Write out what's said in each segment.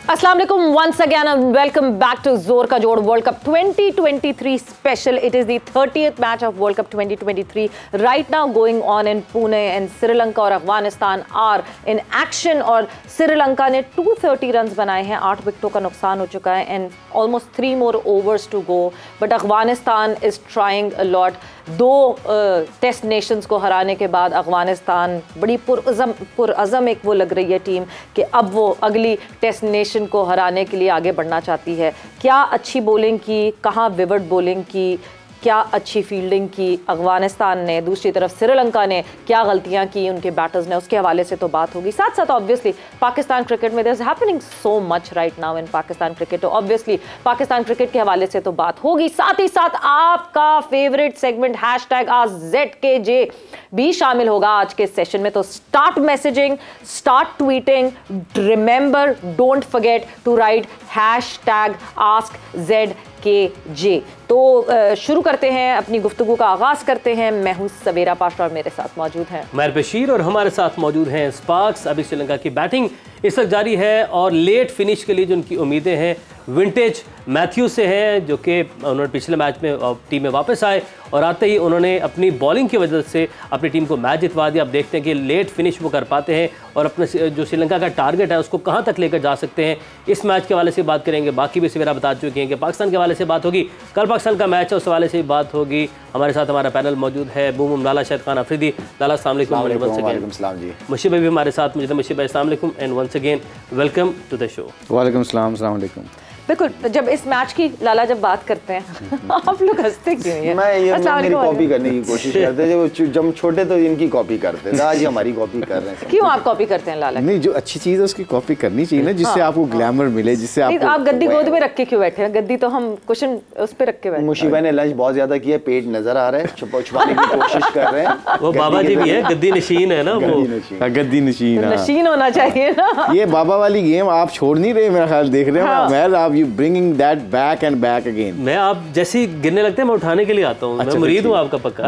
Assalamu alaikum once again and welcome back to Zor Ka Jod World Cup 2023 special. It is the 30th match of World Cup 2023 right now going on in Pune, and Sri Lanka और Afghanistan are in action. और श्रीलंका ने 230 run बनाए हैं, 8 विकेटों का नुकसान हो चुका है and almost 3 more overs to go. But Afghanistan is trying a lot. दो टेस्ट नेशंस को हराने के बाद अफगानिस्तान बड़ी पुरअज़म एक वो लग रही है टीम कि अब वो अगली टेस्ट नेशन को हराने के लिए आगे बढ़ना चाहती है। क्या अच्छी बॉलिंग की, कहाँ विविड बॉलिंग की, क्या अच्छी फील्डिंग की अफगानिस्तान ने, दूसरी तरफ श्रीलंका ने क्या गलतियां की उनके बैटर्स ने, उसके हवाले से तो बात होगी। साथ साथ ऑब्वियसली पाकिस्तान क्रिकेट में there is happening so much right now in Pakistan cricket, तो ऑब्वियसली पाकिस्तान क्रिकेट के हवाले से तो बात होगी। साथ ही साथ आपका फेवरेट सेगमेंट #AskZKJ भी शामिल होगा आज के सेशन में। तो start messaging, start tweeting, remember don't forget to write #AskZKJ। तो शुरू करते हैं अपनी गुफ्तगू का आगाज करते हैं। मैं हूं सवेरा पाशा और मेरे साथ मौजूद हैं मैर बशीर और हमारे साथ मौजूद हैं स्पार्क्स। अभी श्रीलंका की बैटिंग इस वक्त जारी है और लेट फिनिश के लिए जो उनकी उम्मीदें हैं विंटेज मैथ्यू से हैं, जो कि उन्होंने पिछले मैच में टीम में वापस आए और आते ही उन्होंने अपनी बॉलिंग की वजह से अपनी टीम को मैच जितवा दिया। अब देखते हैं कि लेट फिनिश वो कर पाते हैं और अपने जो श्रीलंका का टारगेट है उसको कहां तक लेकर जा सकते हैं। इस मैच के हवाले से बात करेंगे। बाकी भी सवेरा बता चुके हैं कि पाकिस्तान के हवाले से बात होगी, कल पाकिस्तान का मैच है उस हवाले से भी बात होगी। हमारे साथ हमारा पैनल मौजूद है बूम लाला शाहिद खान अफरीदी। लाला अस्सलाम वालेकुम। मुशीब भाई भी हमारे साथ मौजूद है। मुशीब भाई अस्सलाम वालेकुम and once again welcome to the show. वालेकुम अस्सलाम, अस्सलाम वालेकुम। बिल्कुल, जब इस मैच की लाला जब बात करते हैं आप लोग हंसते क्यों हैं? मेरी कॉपी करने की कोशिश करते हैं। जब छोटे तो इनकी कॉपी करते थे, आज हमारी कॉपी कर रहे हैं। क्यों आप कॉपी करते हैं लाला? नहीं, जो अच्छी चीज़ है उसकी कॉपी करनी चाहिए ना, जिससे आपको ग्लैमर मिले, जिससे आप गद्दी गोद में रख के क्यों बैठे हैं? गद्दी तो हम कुशन उस पे रख के बैठे। मुशीबा ने लंच बहुत ज्यादा किया, पेट नजर आ रहा है, छुपाने की कोशिश कर रहे हैं। वो बाबा जी भी है, गद्दी नशीन है ना, वो गद्दी नशीन नशीन होना चाहिए ना। ये बाबा वाली गेम आप छोड़ नहीं रहे, मेरा ख्याल देख रहे हैं। मैं आप you bringing that back and back again. मैं आप जैसे ही गिरने लगते हैं मैं उठाने के लिए आता हूँ। मैं मुरीद हूँ आपका पक्का।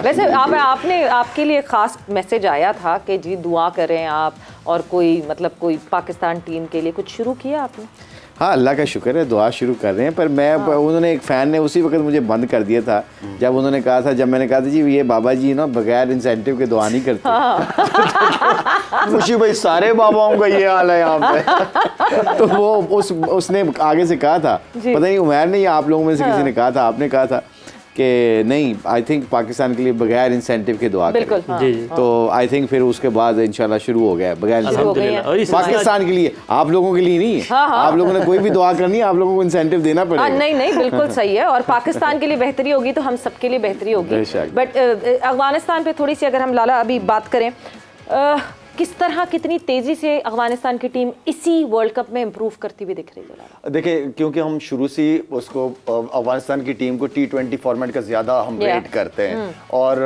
वैसे आपने आपके लिए खास मैसेज आया था कि जी दुआ करें आप, और कोई मतलब कोई पाकिस्तान टीम के लिए कुछ शुरू किया आपने? हाँ, अल्लाह का शुक्र है, दुआ शुरू कर रहे हैं। पर मैं उन्होंने एक फ़ैन ने उसी वक्त मुझे बंद कर दिया था जब उन्होंने कहा था, जब मैंने कहा था जी ये बाबा जी ना बगैर इंसेंटिव के दुआ नहीं करते। मुझे भाई सारे बाबाओं का ये हाल है यहाँ पे। तो वो उसने आगे से कहा था, पता नहीं उमैर ने या आप लोगों में से किसी ने कहा था, आपने कहा था कि नहीं, आई थिंक पाकिस्तान के लिए बगैर इंसेंटिव के दुआ करें। जी। तो आई थिंक फिर उसके बाद इंशाल्लाह शुरू हो गया बगैर पाकिस्तान के लिए, आप लोगों के लिए नहीं। आप लोगों ने कोई भी दुआ करनी है, आप लोगों को इंसेंटिव देना पड़ेगा। नहीं, बिल्कुल सही है। और पाकिस्तान के लिए बेहतरी होगी तो हम सबके लिए बेहतरी होगी। बट अफगानिस्तान पे थोड़ी सी अगर हम लाला अभी बात करें, किस तरह कितनी तेजी से अफगानिस्तान की टीम इसी वर्ल्ड कप में इंप्रूव करती हुई दिख रही है? देखिए, क्योंकि हम शुरू से उसको अफगानिस्तान की टीम को T20 फॉर्मेट का ज़्यादा हम रेट करते हैं, और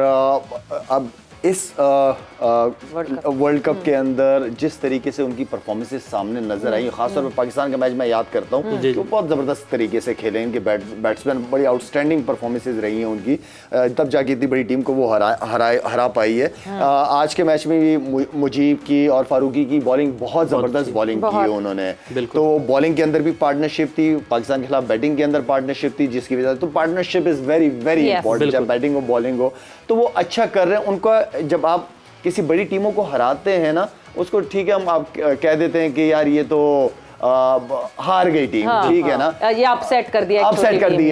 अब इस वर्ल्ड कप के अंदर जिस तरीके से उनकी परफॉर्मेंसेस सामने नजर आई, खासतौर पर पाकिस्तान का मैच मैं याद करता हूँ तो बहुत ज़बरदस्त तरीके से खेले इनके बैट्समैन, बड़ी आउटस्टैंडिंग परफॉर्मेंसेस रही हैं उनकी, तब जाके इतनी बड़ी टीम को वो हरा पाई है। आज के मैच में भी मुजीब की और फारूकी की बॉलिंग बहुत ज़बरदस्त बॉलिंग की है उन्होंने। तो बॉलिंग के अंदर भी पार्टनरशिप थी, पाकिस्तान के खिलाफ बैटिंग के अंदर पार्टनरशिप थी, जिसकी वजह से तो partnership is very very important. जब बैटिंग हो बॉलिंग हो तो वो अच्छा कर रहे हैं। उनका जब आप किसी बड़ी टीमों को हराते हैं ना, उसको ठीक है हम आप कह देते हैं कि यार ये तो हार गई टीम, ठीक है ना, ये अपसेट कर दिया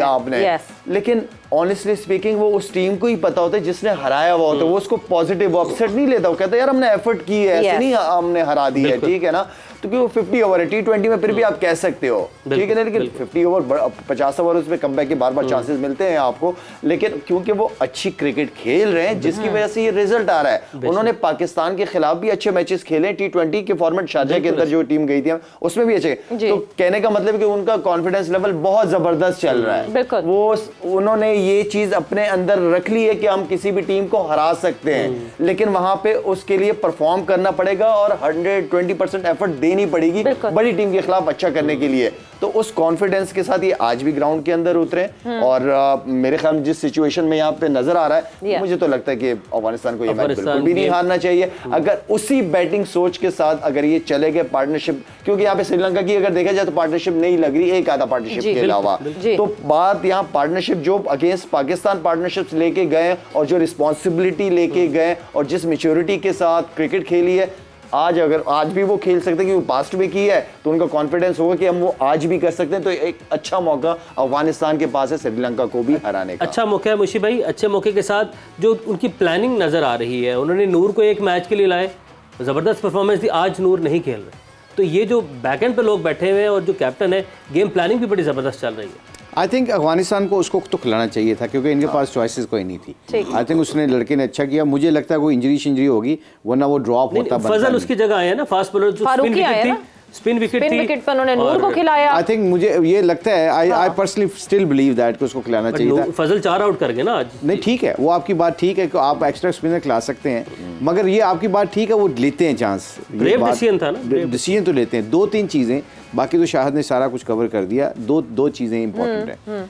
आपने। लेकिन ऑनेस्टली स्पीकिंग वो उस टीम को ही पता होता है जिसने हराया हुआ होता है, वो उसको पॉजिटिव अपसेट नहीं लेता, वो कहता है यार हमने एफर्ट की है, ऐसे नहीं हमने हरा दी है, ठीक है ना। तो क्योंकि वो 50 ओवर है, T20 में फिर भी आप कह सकते हो, ठीक है ना, लेकिन 50 ओवर 50 ओवर उसमें कमबैक के बार चांसेस मिलते हैं आपको। लेकिन क्योंकि वो अच्छी क्रिकेट खेल रहे हैं जिसकी वजह से ये रिजल्ट आ रहा है। उन्होंने पाकिस्तान के खिलाफ भी अच्छे मैचेस खेले, T20 के फॉर्मेट शारजा के अंदर जो टीम गई थी उसमें भी अच्छे। तो कहने का मतलब कि उनका कॉन्फिडेंस लेवल बहुत जबरदस्त चल रहा है। वो उन्होंने ये चीज अपने अंदर रख ली है कि हम किसी भी टीम को हरा सकते हैं, लेकिन वहां पे उसके लिए परफॉर्म करना पड़ेगा और 120% एफर्ट देनी पड़ेगी बड़ी टीम के खिलाफ अच्छा करने के लिए। तो उस कॉन्फिडेंस के साथ ये आज भी ग्राउंड के अंदर उतरे और मेरे ख्याल में जिस सिचुएशन में यहाँ पे नजर आ रहा है, मुझे तो लगता है कि अफगानिस्तान को ये मैच बिल्कुल भी नहीं हारना चाहिए। अगर उसी बैटिंग सोच के साथ अगर ये चले गए पार्टनरशिप, क्योंकि यहाँ पे श्रीलंका की अगर देखा जाए तो पार्टनरशिप नहीं लग रही एक आधा पार्टनरशिप के अलावा, तो बात यहाँ पार्टनरशिप जो अगेंस्ट पाकिस्तान पार्टनरशिप लेके गए और जो रिस्पॉन्सिबिलिटी लेके गए और जिस मेच्योरिटी के साथ क्रिकेट खेली है, आज भी वो खेल सकते हैं क्योंकि पास्ट में की है, तो उनका कॉन्फिडेंस होगा कि हम वो आज भी कर सकते हैं। तो एक अच्छा मौका अफगानिस्तान के पास है श्रीलंका को भी हराने का। अच्छा मौका है मुशी भाई, अच्छे मौके के साथ जो उनकी प्लानिंग नजर आ रही है, उन्होंने नूर को एक मैच के लिए लाए, जबरदस्त परफॉर्मेंस थी, आज नूर नहीं खेल रहे, तो ये जो बैकएंड पे लोग बैठे हुए हैं और जो कैप्टन है, गेम प्लानिंग भी बड़ी जबरदस्त चल रही है। आई थिंक अफगानिस्तान को उसको तो खिलाना चाहिए था क्योंकि इनके पास चॉइसेस कोई नहीं थी। आई थिंक उसने लड़के ने अच्छा किया, मुझे लगता है कोई इंजरी होगी वरना वो ड्रॉप होता। फजल उसकी जगह आया ना, फास्ट बॉलर जो स्पिन विकेट पर उन्होंने नूर को खिलाया। आई थिंक मुझे ये लगता है, I personally still believe that कि उसको खिलाना चाहिए था। फजल 4 आउट कर गए ना आज। नहीं ठीक है, वो आपकी बात ठीक है कि आप एक्स्ट्रा स्पिनर खिला सकते हैं, मगर ये आपकी बात ठीक है, वो लेते हैं चांस, डिसीजन था ना, डिसीजन तो लेते हैं। 2-3 चीजें, बाकी तो शाहिद ने सारा कुछ कवर कर दिया। दो चीजें इंपॉर्टेंट है।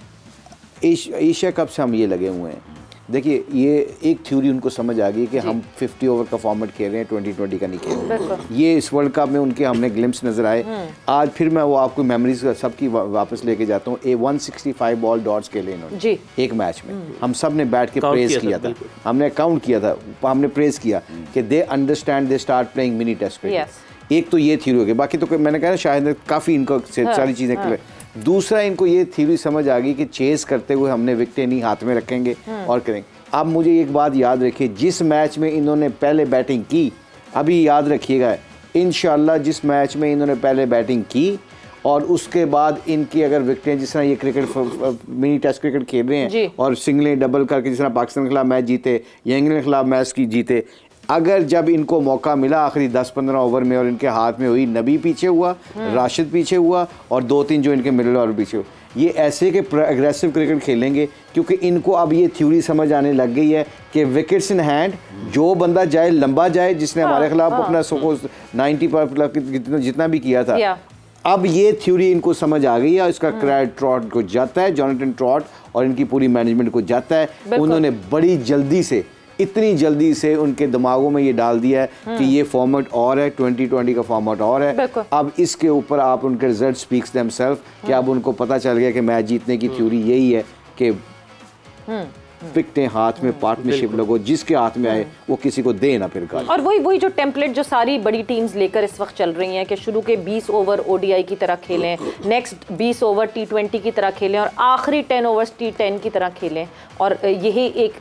एशिया कप से हम ये लगे हुए हैं, देखिए ये एक थ्योरी उनको समझ आ गई कि हम 50 ओवर का फॉर्मेट खेल रहे हैं, 2020 का नहीं खेल रहे हैं। ये इस वर्ल्ड कप में उनके हमने ग्लिम्स नजर आए। आज फिर मैं वो आपको मेमोरीज सबकी वापस लेके जाता हूँ। 165 बॉल डॉट्स खेले इन्होंने एक मैच में। हम सब ने बैठ के प्रेज किया था, हमने काउंट किया था, हमने प्रेज किया कि they understand, they start playing mini test cricket. एक तो ये थ्योरी हो गई, बाकी तो मैंने कहा शायद काफ़ी इनको सारी चीज़ें। दूसरा, इनको ये थ्योरी समझ आ गई कि चेस करते हुए हमने विकेटें नहीं हाथ में रखेंगे और करेंगे। अब मुझे एक बात याद रखिए, जिस मैच में इन्होंने पहले बैटिंग की, अभी याद रखिएगा इंशाल्लाह, जिस मैच में इन्होंने पहले बैटिंग की और उसके बाद इनकी अगर विकेटें, जिस तरह ये क्रिकेट मिनी टेस्ट क्रिकेट खेल रहे हैं और सिंगलें डबल करके जिस तरह पाकिस्तान के खिलाफ मैच जीते या इंग्लैंड के खिलाफ मैच की जीते, अगर जब इनको मौका मिला आखिरी 10-15 ओवर में और इनके हाथ में हुई, नबी पीछे हुआ, राशिद पीछे हुआ और 2-3 जो इनके मिडिल ओवर पीछे हुआ, ये ऐसे के एग्रेसिव क्रिकेट खेलेंगे क्योंकि इनको अब ये थ्योरी समझ आने लग गई है कि विकेट्स इन हैंड, जो बंदा जाए लंबा जाए, जिसने हमारे खिलाफ अपना 90 पर जितना भी किया था, अब ये थ्योरी इनको समझ आ गई है। इसका क्रेडिट ट्रॉट को जाता है, जॉनथन ट्रॉट और इनकी पूरी मैनेजमेंट को जाता है। उन्होंने बड़ी जल्दी से, इतनी जल्दी से उनके दिमागों में ये डाल दिया है कि ये फॉर्मेट और है, 2020 का फॉर्मेट और है। अब इसके ऊपर आप उनके रिजल्ट स्पीक्स देमसेल्फ कि अब उनको पता चल गया कि मैच जीतने की थ्योरी यही है कि विकेटें हाथ में, पार्टनरशिप लगो, जिसके हाथ में आए वो किसी को दे ना फिर का। और वही जो टेम्पलेट जो सारी बड़ी टीम्स लेकर इस वक्त चल रही हैं कि शुरू के 20 ओवर ओडीआई की तरह खेलें, नेक्स्ट 20 ओवर T20 की तरह खेलें और आखिरी 10 ओवर्स T10 की तरह खेलें, और यही एक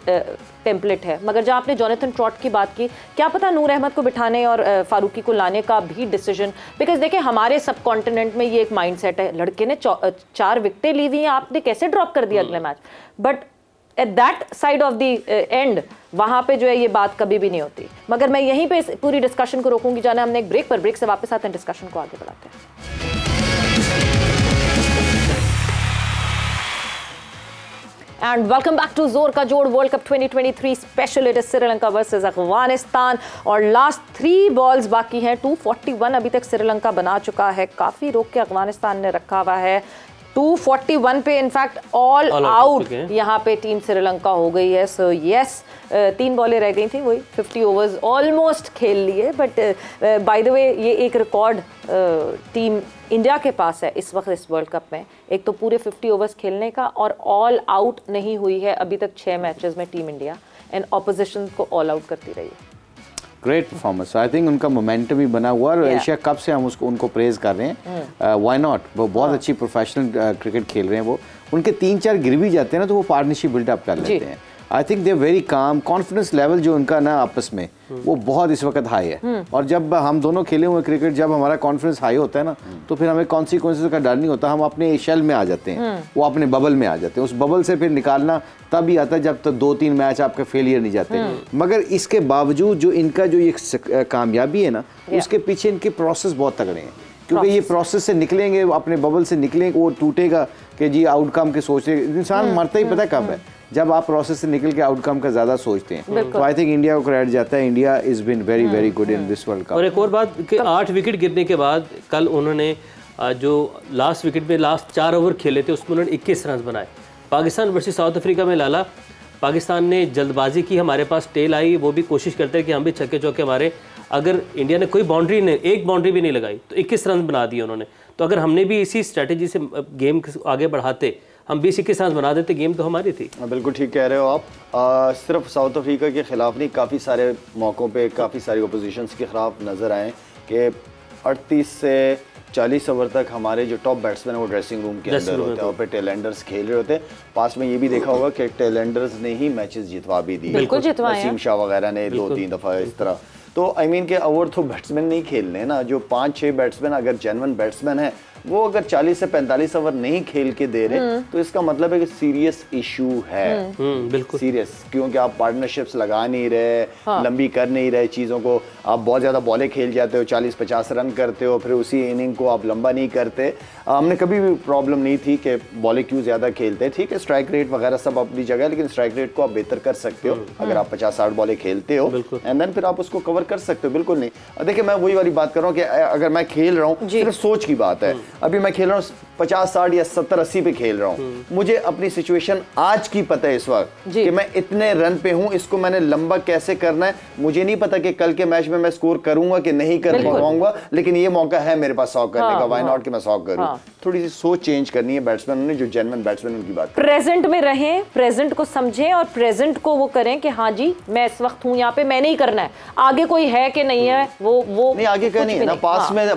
टेम्पलेट है। मगर जब आपने जॉनथन ट्रॉट की बात की, क्या पता नूर अहमद को बिठाने और फारूकी को लाने का भी डिसीजन, बिकॉज देखिए हमारे सब कॉन्टिनेंट में ये एक माइंडसेट है, लड़के ने 4 विकेटें ली हुई हैं, आपने कैसे ड्रॉप कर दिया अगले match. But at that side of the end वहां पे जो है ये बात कभी भी नहीं होती। मगर मैं यहीं पे पूरी डिस्कशन को रोकूंगी, जाना हमने एक ब्रेक पर, ब्रेक से वापस आते हैं, डिस्कशन को आगे बढ़ाते हैं। And welcome back to जोर का जोड़ world cup 2023 special. It is Sri Lanka versus Afghanistan और लास्ट 3 बॉल्स बाकी हैं। 241 अभी तक श्रीलंका बना चुका है, काफी रोक के अफगानिस्तान ने रखा हुआ है। 241 पे इनफैक्ट ऑल आउट यहाँ पे टीम श्रीलंका हो गई है। सो यस, 3 बॉलें रह गई थी, वही 50 ओवर्स ऑलमोस्ट खेल लिए। बट बाय द वे ये एक रिकॉर्ड टीम इंडिया के पास है इस वक्त इस वर्ल्ड कप में, एक तो पूरे 50 ओवर्स खेलने का, और ऑल आउट नहीं हुई है अभी तक 6 मैचेस में टीम इंडिया, एंड ऑपोजिशन को ऑल आउट करती रही है। ग्रेट परफॉर्मेंस, आई थिंक उनका मोमेंटम भी बना हुआ और एशिया कप से हम उनको प्रेज कर रहे हैं। व्हाई नॉट, वो बहुत अच्छी प्रोफेशनल क्रिकेट खेल रहे हैं। वो उनके 3-4 गिर भी जाते हैं ना तो वो पार्टनरशिप बिल्डअप कर लेते हैं। I think they very calm, confidence level जो उनका ना आपस में वो बहुत इस वक्त हाई है। और जब हम दोनों खेले हुए क्रिकेट, जब हमारा कॉन्फिडेंस हाई होता है ना तो फिर हमें कॉन्सिक्वेंसेस का डर नहीं होता, हम अपने शेल में आ जाते हैं, वो अपने बबल में आ जाते हैं। उस बबल से फिर निकालना तब ही आता है जब तक 2-3 मैच आपके फेलियर नहीं जाते। मगर इसके बावजूद जो इनका जो ये कामयाबी है ना, उसके पीछे इनके प्रोसेस बहुत तगड़े हैं, क्योंकि ये प्रोसेस से निकलेंगे, अपने बबल से निकलेंगे, वो टूटेगा कि जी आउटकम के सोच रहे। इंसान मरता ही पता कब है, जब आप प्रोसेस से निकल के आउटकम का ज्यादा सोचते हैं। तो आई थिंक इंडिया को क्रेडिट जाता है, India is been very very good in this world cup. और एक और बात कि 8 विकेट गिरने के बाद कल उन्होंने जो लास्ट विकेट में लास्ट 4 ओवर खेले थे उसमें उन्होंने 21 रन बनाए। पाकिस्तान वर्सेस साउथ अफ्रीका में लाला, पाकिस्तान ने जल्दबाजी की, हमारे पास टेल आई, वो भी कोशिश करते हैं कि हम भी छक्के चौके मारे। अगर इंडिया ने कोई बाउंड्री नहीं, एक बाउंड्री भी नहीं लगाई तो 21 रन बना दिए उन्होंने। तो अगर हमने भी इसी स्ट्रैटेजी से गेम आगे बढ़ाते, हम 20-21 रन बना देते, गेम तो हमारी थी। बिल्कुल ठीक कह रहे हो आप। सिर्फ साउथ अफ्रीका के खिलाफ नहीं, काफ़ी सारे मौक़ों पे काफ़ी सारी अपोजिशंस के खिलाफ नज़र आए कि 38 से 40 ओवर तक हमारे जो टॉप बैट्समैन है वो ड्रेसिंग रूम के अंदर होते हैं और फिर टेलेंडर्स खेल रहे होते हैं। पास में ये भी देखा होगा कि टेलेंडर्स ने ही मैचेस जितवा भी दी, बिल्कुल जितवाए, नसीम शाह वगैरह ने 2-3 दफ़ा इस तरह। तो आई मीन के ओवर तो बैट्समैन नहीं खेलने ना, जो 5-6 बैट्समैन अगर जेन्युइन बैट्समैन है वो अगर 40 से 45 ओवर नहीं खेल के दे रहे तो इसका मतलब है कि सीरियस इशू है। बिल्कुल सीरियस, क्योंकि आप पार्टनरशिप्स लगा नहीं रहे, लंबी कर नहीं रहे चीज़ों को, आप बहुत ज़्यादा बॉलें खेल जाते हो, 40-50 रन करते हो, फिर उसी इनिंग को आप लंबा नहीं करते। हमने कभी भी प्रॉब्लम नहीं थी कि बॉलें क्यों ज़्यादा खेलते, ठीक है स्ट्राइक रेट वगैरह सब अपनी जगह है, लेकिन स्ट्राइक रेट को आप बेहतर कर सकते हो अगर आप 50-60 बॉलें खेलते हो एंड देन फिर आप उसको कवर कर सकते हो। बिल्कुल नहीं, देखिए मैं वही वाली बात कर रहा हूँ कि अगर मैं खेल रहा हूँ, सिर्फ सोच की बात है, अभी मैं खेल रहा हूँ 50-60 या 70-80 पे खेल रहा हूँ, मुझे अपनी सिचुएशन आज की पता है इस वक्त कि मैं इतने रन पे हूँ, इसको मैंने लंबा कैसे करना है। मुझे नहीं पता कि कल के मैच में मैं स्कोर करूंगा कि नहीं कर पाऊंगा, लेकिन ये मौका है मेरे पास 100 करने का, व्हाई नॉट कि मैं 100 करूं। थोड़ी सी सोच चेंज करनी है बैट्समैन ने, जो जेन्युइन बैट्समैन उनकी बात प्रेजेंट में रहें, प्रेजेंट को समझें और प्रेजेंट को वो करें कि हाँ जी मैं इस वक्त हूँ यहाँ पे, मैंने ही करना है, आगे कोई है कि नहीं है वो नहीं, आगे का नहीं है ना,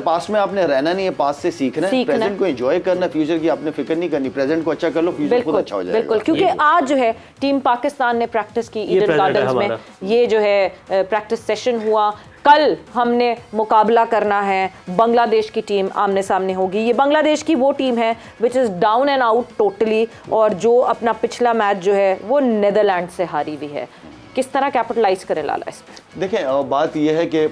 पास में आपने रहना नहीं है, पास से सीखना है, प्रेजेंट को एंजॉय करना, फ्यूचर की आपने फिक्र नहीं करनी, प्रेजेंट को अच्छा कर लो, फ्यूचर खुद अच्छा हो जाएगा। बिल्कुल, क्योंकि आज जो है टीम पाकिस्तान ने प्रैक्टिस की ईडन गार्डन्स में, ये जो है प्रैक्टिस सेशन हुआ। कल हमने मुकाबला करना है, बांग्लादेश की टीम आमने सामने होगी। ये बांग्लादेश की वो टीम है which is down and out totally, और जो अपना पिछला मैच जो है वो नीदरलैंड से हारी हुई है। किस तरह कैपिटलाइज करे लाला इस पर? देखें बात यह है कि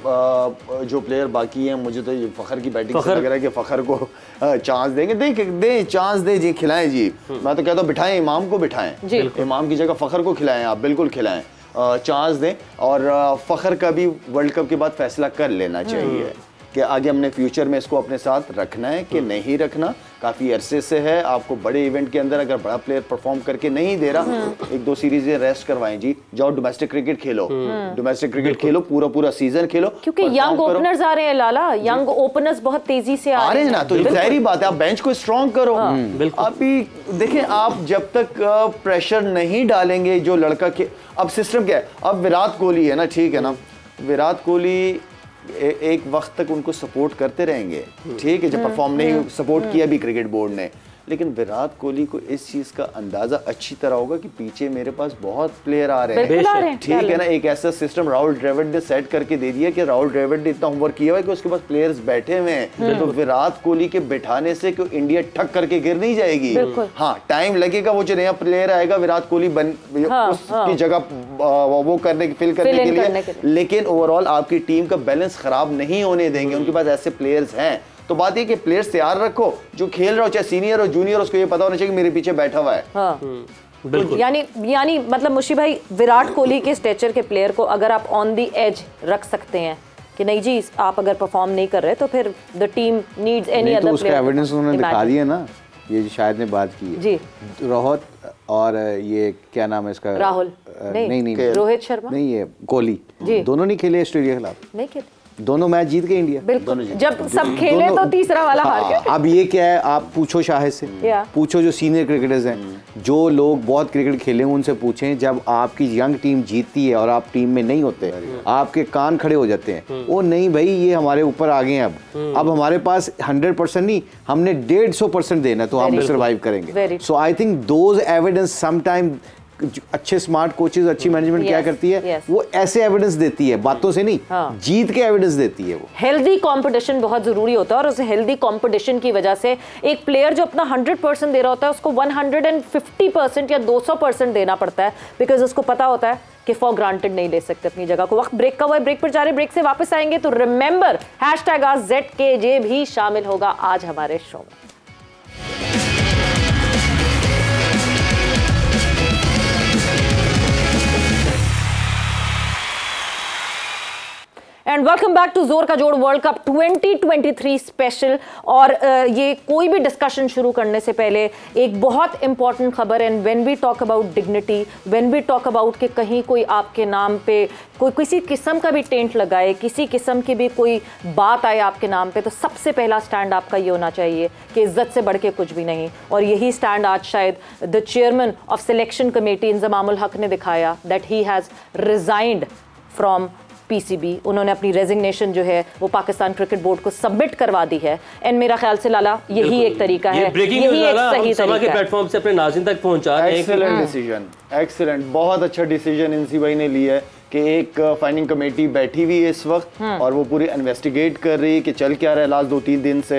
जो प्लेयर बाकी हैं, मुझे तो ये फ़खर की बैटिंग से लग रहा है कि फ़खर को चांस देंगे, दें चांस दें जी, खिलाएं जी। मैं तो कहता हूँ बिठाएं, इमाम को बिठाएं, इमाम की जगह फ़खर को खिलाएं, आप बिल्कुल खिलाएं, चांस दें। और फ़खर का भी वर्ल्ड कप के बाद फैसला कर लेना चाहिए कि आगे हमने फ्यूचर में इसको अपने साथ रखना है कि नहीं रखना। काफ़ी अरसे से है, आपको बड़े इवेंट के अंदर अगर बड़ा प्लेयर परफॉर्म करके नहीं दे रहा, 1-2 सीरीज रेस्ट करवाएं जी, जाओ डोमेस्टिक क्रिकेट खेलो, डोमेस्टिक क्रिकेट खेलो, पूरा सीजन खेलो, क्योंकि यंग ओपनर्स आ रहे हैं लाला, यंग ओपनर्स बहुत तेजी से आ रहे हैं ना, तो जाहिर बात है आप बेंच को स्ट्रॉन्ग करो। अभी देखें, आप जब तक प्रेशर नहीं डालेंगे, जो लड़का के अब सिस्टम क्या है, अब विराट कोहली है ना, ठीक है ना, विराट कोहली एक वक्त तक उनको सपोर्ट करते रहेंगे, ठीक है, जब परफॉर्म नहीं सपोर्ट किया भी क्रिकेट बोर्ड ने, लेकिन विराट कोहली को इस चीज का अंदाजा अच्छी तरह होगा कि पीछे मेरे पास बहुत प्लेयर आ रहे हैं, ठीक है ना। एक ऐसा सिस्टम राहुल द्रविड़ ने सेट करके दे दिया कि राहुल द्रविड़ ने इतना होमवर्क किया हुआ है कि उसके पास प्लेयर्स बैठे हुए हैं, तो विराट कोहली के बिठाने से क्यों इंडिया ठक करके गिर नहीं जाएगी। हाँ, टाइम लगेगा, वो जो नया प्लेयर आएगा विराट कोहली उसकी जगह वो फिल करने के लिए, लेकिन ओवरऑल आपकी टीम का बैलेंस खराब नहीं होने देंगे, उनके पास ऐसे प्लेयर्स हैं। तो बात ये कि प्लेयर्स तैयार रखो, जो खेल रहा हो चाहे सीनियर हो जूनियर, उसको ये पता होना चाहिए कि मेरे पीछे बैठा हुआ है। बिल्कुल। यानी मतलब मुशी भाई, विराट कोहली के स्टेचर के प्लेयर को अगर आप ऑन द एज रख सकते हैं कि नहीं जी आप अगर परफॉर्म नहीं कर रहे तो फिर the team needs any other player. उसका एविडेंस उन्होंने दिखा दिया ना, ये जो शायद ने बात की है जी, रोहित और ये क्या नाम है इसका, राहुल नहीं रोहित शर्मा नहीं, ये कोहली, दोनों नहीं खेले ऑस्ट्रेलिया के खिलाफ, नहीं खेले, दोनों मैच जीत गए इंडिया। बिल्कुल, जब सब खेले तो तीसरा वाला हार गया। अब ये क्या है, आप पूछो शाहिद से, पूछो जो सीनियर क्रिकेटर्स हैं, जो लोग बहुत क्रिकेट खेले हैं, उनसे पूछें, जब आपकी यंग टीम जीतती है और आप टीम में नहीं होते, आपके कान खड़े हो जाते हैं, वो नहीं भाई ये हमारे ऊपर आ गए हैं, अब हमारे पास 100% नहीं, हमने 150% देना, तो हम सर्वाइव करेंगे। So I think those evidence sometime अच्छे स्मार्ट कोचेज, अच्छी मैनेजमेंट क्या करती है, वो ऐसे एविडेंस देती है, बातों से नहीं, जीत के एविडेंस देती है। वो हेल्दी कंपटीशन बहुत जरूरी होता है, और उस हेल्दी कंपटीशन की वजह से एक प्लेयर जो अपना 100% दे रहा होता है, उसको 150% या 200% देना पड़ता है, बिकॉज उसको पता होता है कि फॉर ग्रांटेड नहीं ले सकते अपनी जगह को। वक्त ब्रेक का हुआ है, ब्रेक पर जा रहे, ब्रेक से वापस आएंगे तो रिमेंबर #ZKJ भी शामिल होगा आज हमारे शो में। एंड वेलकम बैक टू जोर का जोड़ वर्ल्ड कप 2023 स्पेशल। और ये कोई भी डिस्कशन शुरू करने से पहले एक बहुत इंपॉर्टेंट खबर। And when we talk about dignity, when we talk about कि कहीं कोई आपके नाम पे कोई किसी किस्म का भी टेंट लगाए, किसी किस्म की भी कोई बात आए आपके नाम पे, तो सबसे पहला स्टैंड आपका ये होना चाहिए कि इज्जत से बढ़ के कुछ भी नहीं। और यही स्टैंड आज शायद the chairman of selection committee Inzamamul Haq ने दिखाया, that he has resigned from PCB. उन्होंने अपनी रेजिग्नेशन जो है वो पाकिस्तान क्रिकेट बोर्ड को सबमिट करवा दी है। एंड मेरा ख्याल से लाला यही एक तरीका है, यही एक सही तरीका है। प्लेटफॉर्म से अपने नाज़रीन तक पहुंचा रहे हैं। एक्सीलेंट डिसीजन, एक्सीलेंट, बहुत अच्छा डिसीजन एनसी भाई ने लिया है कि एक फाइनिंग कमेटी बैठी हुई है इस वक्त और वो पूरी इन्वेस्टिगेट कर रही है कि चल क्या रहा है लास्ट 2-3 दिन से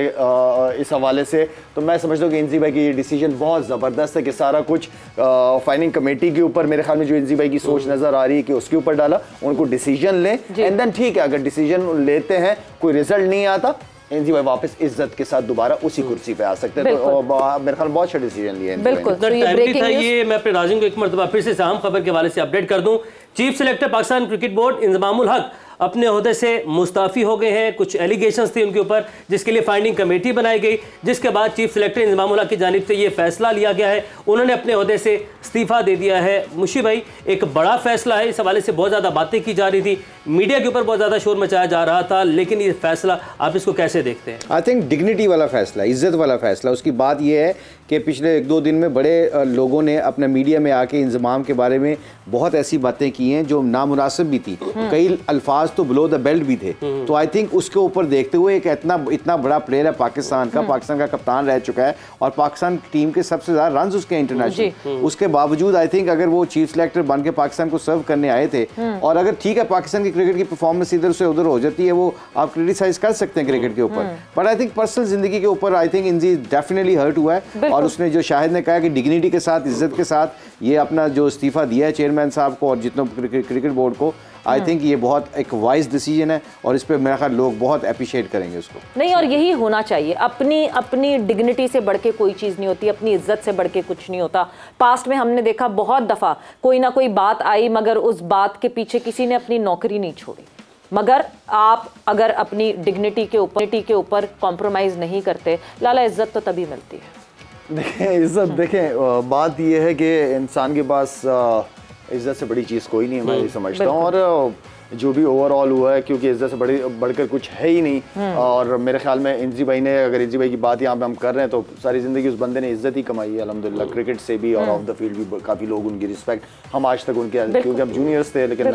इस हवाले से। तो मैं समझता हूँ कि एनसी भाई की ये डिसीजन बहुत ज़बरदस्त है कि सारा कुछ फाइनिंग कमेटी के ऊपर, मेरे ख्याल में जो एनसी भाई की सोच नज़र आ रही है कि उसके ऊपर डाला, उनको डिसीजन लें एंड देन ठीक है, अगर डिसीजन लेते हैं कोई रिजल्ट नहीं आता, एनसी भाई वापस इज्जत के साथ दोबारा उसी कुर्सी पे आ सकते हैं। तो मेरे ख्याल बहुत अच्छा डिसीजन लिया है। बिल्कुल, तो ये मैं अपने नाज़रीन को एक मरतबा फिर से अहम खबर के हवाले से अपडेट कर दूं। Chief selector Pakistan cricket board Inzamam-ul हक अपने ओहदे से मुस्ताफ़ी हो गए हैं। कुछ एलिगेशंस थे उनके ऊपर, जिसके लिए फाइंडिंग कमेटी बनाई गई, जिसके बाद चीफ सेलेक्टर इंजमामुल हक की जानिब से ये फैसला लिया गया है, उन्होंने अपने ओहदे से इस्तीफ़ा दे दिया है। मुशी भाई, एक बड़ा फैसला है, इस हवाले से बहुत ज़्यादा बातें की जा रही थी, मीडिया के ऊपर बहुत ज़्यादा शोर मचाया जा रहा था, लेकिन ये फैसला आप इसको कैसे देखते हैं? आई थिंक डिग्निटी वाला फैसला, इज्जत वाला फैसला। उसकी बात यह है कि पिछले 1-2 दिन में बड़े लोगों ने अपने मीडिया में आके इंजमाम के बारे में बहुत ऐसी बातें की हैं जो नामुनासिब भी थी, कई अल्फाज तो बिलो द बेल्ट भी थे। तो आई थिंक उसके ऊपर देखते हुए एक इतना बड़ा प्लेयर है पाकिस्तान का, पाकिस्तान का कप्तान रह चुका है और पाकिस्तान टीम के सबसे ज़्यादा रन उसके इंटरनेशनल, उसके बावजूद आई थिंक अगर वो चीफ सेलेक्टर बन के पाकिस्तान को सर्व करने आए थे, और अगर ठीक है पाकिस्तान की क्रिकेट की परफॉर्मेंस इधर से उधर हो जाती है, वो आप क्रिटिसाइज कर सकते हैं क्रिकेट के ऊपर, बट आई थिंक पर्सनल जिंदगी के ऊपर I think Inzi definitely hurt हुआ है। और उसने जो शाहिद ने कहा कि डिग्निटी के साथ, इज्जत के साथ ये अपना जो इस्तीफा दिया है चेयरमैन साहब को और जितने क्रिकेट बोर्ड को, आई थिंक ये बहुत एक वाइज डिसीजन है और इस पे मेरा ख्याल लोग बहुत अप्रिशिएट करेंगे उसको। नहीं, और यही होना चाहिए। अपनी डिग्निटी से बढ़ के कोई चीज़ नहीं होती, अपनी इज्जत से बढ़ के कुछ नहीं होता। पास्ट में हमने देखा बहुत दफ़ा कोई ना कोई बात आई, मगर उस बात के पीछे किसी ने अपनी नौकरी नहीं छोड़ी। मगर आप अगर अपनी डिग्निटी के ऊपर कॉम्प्रोमाइज़ नहीं करते, लाला इज्जत तो तभी मिलती है। देखें इज्जत, देखें बात यह है कि इंसान के पास इज्जत से बड़ी चीज़ कोई नहीं है, मैं ये समझता हूँ। और जो भी ओवरऑल हुआ है, क्योंकि इज्जत से बढ़कर कुछ है ही नहीं। और मेरे ख्याल में इंजी भाई ने, अगर इंजी भाई की बात यहाँ पे हम कर रहे हैं, तो सारी ज़िंदगी उस बंदे ने इज्जत ही कमाई है अल्हम्दुलिल्लाह, क्रिकेट से भी और ऑफ द फील्ड भी काफ़ी लोग उनकी रिस्पेक्ट, हम आज तक उनके, क्योंकि हम जूनियर्स थे, लेकिन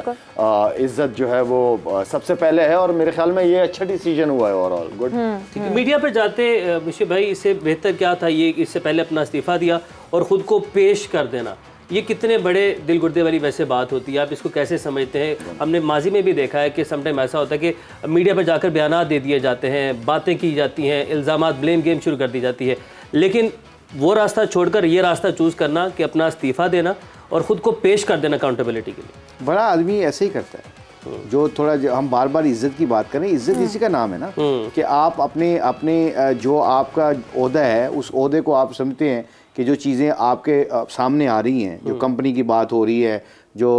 इज्जत जो है वो सबसे पहले है। और मेरे ख्याल में ये अच्छा डिसीजन हुआ है ओवरऑल, गुड। मीडिया पर जाते मुशी भाई, इससे बेहतर क्या था ये, इससे पहले अपना इस्तीफ़ा दिया और ख़ुद को पेश कर देना, ये कितने बड़े दिल गुर्दे वाली वैसे बात होती है, आप इसको कैसे समझते हैं? हमने माजी में भी देखा है कि समटाइम ऐसा होता है कि मीडिया पर जाकर बयानात दे दिए जाते हैं, बातें की जाती हैं, इल्ज़ामात, ब्लेम गेम शुरू कर दी जाती है, लेकिन वो रास्ता छोड़कर ये रास्ता चूज़ करना कि अपना इस्तीफ़ा देना और ख़ुद को पेश कर देना अकाउंटेबिलिटी के लिए। बड़ा आदमी ऐसे ही करता है, जो थोड़ा हम बार बार इज्जत की बात करें, इज्जत इसी का नाम है ना, कि आप अपने जो आपका ओहदा है, उस ओहदे को आप समझते हैं कि जो चीज़ें आपके सामने आ रही हैं, जो कंपनी की बात हो रही है, जो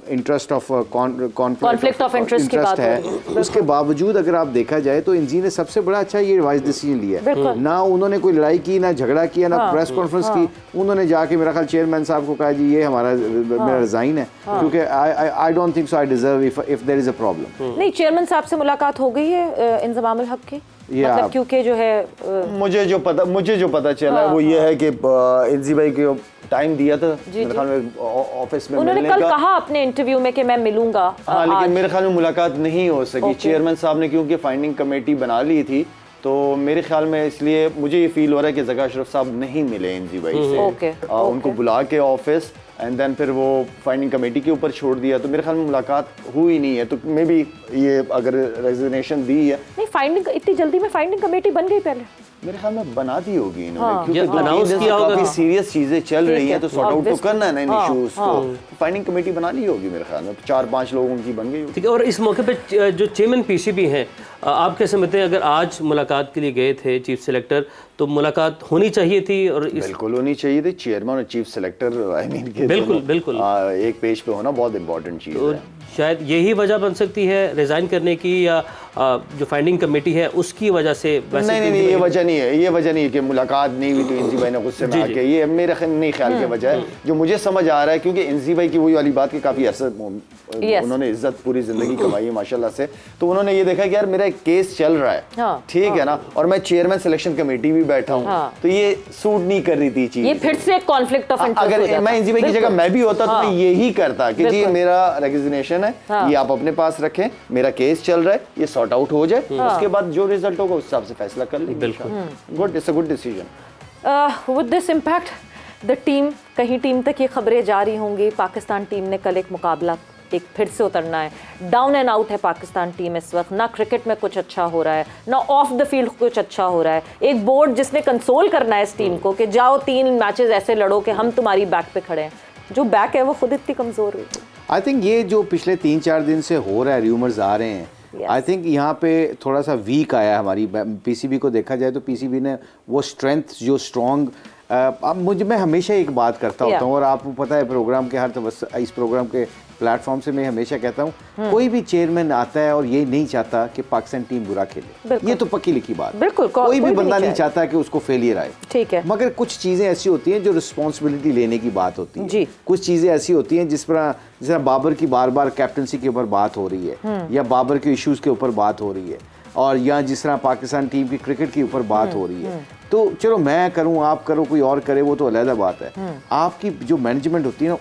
interest of conflict of interest की बात है, उसके बावजूद अगर आप देखा जाए तो इंजी ने सबसे बड़ा अच्छा ये वाइज डिसीजन लिया। ना उन्होंने कोई लड़ाई की, ना झगड़ा किया, ना प्रेस कॉन्फ्रेंस की, उन्होंने जाके मेरा ख्याल चेयरमैन साहब को कहा जी ये मेरा रिजाइन है, क्योंकि I don't think so I deserve if there is a problem. नहीं, चेयरमैन साहब से मुलाकात हो गई है इंजमामुल हक की, मतलब क्योंकि जो है मुझे जो पता चला है वो ये है कि इंजी भाई को टाइम दिया था मेरे ख्याल में ऑफिस में, उन्होंने कल कहा अपने इंटरव्यू में कि मैं मिलूंगा, हाँ, लेकिन मेरे ख्याल में मुलाकात नहीं हो सकी। चेयरमैन साहब ने क्योंकि फाइंडिंग कमेटी बना ली थी, तो मेरे ख्याल में इसलिए मुझे ये फील हो रहा है कि ज़का अशरफ साहब नहीं मिले इंजी भाई से, उनको बुला के ऑफिस एंड देन फिर वो फाइंडिंग कमेटी के ऊपर छोड़ दिया, तो मेरे ख्याल में मुलाकात हुई नहीं है। तो मे बी ये अगर रेजिग्नेशन दी है, नहीं फाइंडिंग इतनी जल्दी में फाइंडिंग कमेटी बन गई पहले, मेरे ख्याल में बना दी होगी इन्होंने, क्योंकि काफी सीरियस चीजें चल रही हैं, तो सॉर्ट आउट तो करना है ना इन इश्यूज को। फाइंडिंग कमेटी बना ली होगी मेरे ख्याल में, 4-5 लोगों की बन गई होगी। ठीक है, और इस मौके पे जो चेयरमैन पीसीबी हैं, आप कैसे समझते हैं, अगर आज मुलाकात के लिए गए थे चीफ सेलेक्टर, तो मुलाकात होनी चाहिए थी? और बिल्कुल होनी चाहिए थी, चेयरमैन और चीफ सेलेक्टर आई मीन बिल्कुल एक पेज पे होना बहुत इंपॉर्टेंट चीज है। शायद यही वजह बन सकती है रिजाइन करने की, या जो फाइंडिंग कमेटी है उसकी वजह से? नहीं, ये वजह नहीं है, ये वजह नहीं है कि मुलाकात नहीं हुई तो इंजी भाई ने गुस्से में आके, ये मेरे नहीं ख्याल की वजह है। जो मुझे समझ आ रहा है, क्योंकि इंजी भाई की वही वाली बात की काफ़ी असर उन्होंने इज्जत पूरी ज़िंदगी कमाई है माशाल्लाह से, तो उन्होंने ये देखा कि यार मेरा एक केस चल रहा है, ठीक है ना, और मैं चेयरमैन सिलेक्शन कमेटी भी बैठा हूँ, तो ये सूट नहीं कर रही थी चीज़। ये फिर से कॉन्फ्लिक्ट ऑफ इंटरेस्ट। अगर मैं इंजी भाई की जगह मैं भी होता तो मैं यही करता कि जी मेरा रेजिग्नेशन है, ये आप अपने पास रखें, मेरा केस चल रहा है, ये सॉर्ट आउट हो जाए, उसके बाद जो रिजल्ट होगा उस हिसाब से फैसला कर लेंगे। बिल्कुल, good, it's a good decision. With this impact the team, कहीं टीम तक ये खबरें जा रही होंगी, पाकिस्तान टीम ने कल एक मुकाबला एक फिर से उतरना है, डाउन एंड आउट है पाकिस्तान टीम इस वक्त, ना क्रिकेट में कुछ अच्छा हो रहा है, ना ऑफ द फील्ड कुछ अच्छा हो रहा है। एक बोर्ड जिसने कंसोल करना है इस टीम को कि जाओ 3 मैचेस ऐसे लड़ो कि हम तुम्हारी बैक पे खड़े हैं, जो बैक है वो खुद इतनी कमजोर हुई। आई थिंक ये जो पिछले 3-4 दिन से हो रहा है, र्यूमर्स आ रहे हैं, आई थिंक यहाँ पे थोड़ा सा वीक आया हमारी पीसीबी को देखा जाए तो पीसीबी ने वो स्ट्रेंथ जो स्ट्रॉन्ग, अब मैं हमेशा एक बात करता होता हूँ और आपको पता है प्रोग्राम के इस प्रोग्राम के प्लेटफॉर्म से मैं हमेशा कहता हूँ, कोई भी चेयरमैन आता है और ये नहीं चाहता कि पाकिस्तान टीम बुरा खेले, ये तो पक्की लिखी बात। बिल्कुल, कोई भी बंदा नहीं चाहता कि उसको फेलियर आए, ठीक है, मगर कुछ चीजें ऐसी होती हैं जो रिस्पॉन्सिबिलिटी लेने की बात होती है जी। कुछ चीजें ऐसी होती हैं जिस तरह बाबर की बार बार कैप्टनसी के ऊपर बात हो रही है, या बाबर के इश्यूज के ऊपर बात हो रही है, और या जिस तरह पाकिस्तान टीम की क्रिकेट के ऊपर बात हो रही है, तो चलो मैं करूं, आप करो, कोई और करे, वो तो अलग बात है। आपकी जो मैनेजमेंट होती है ना,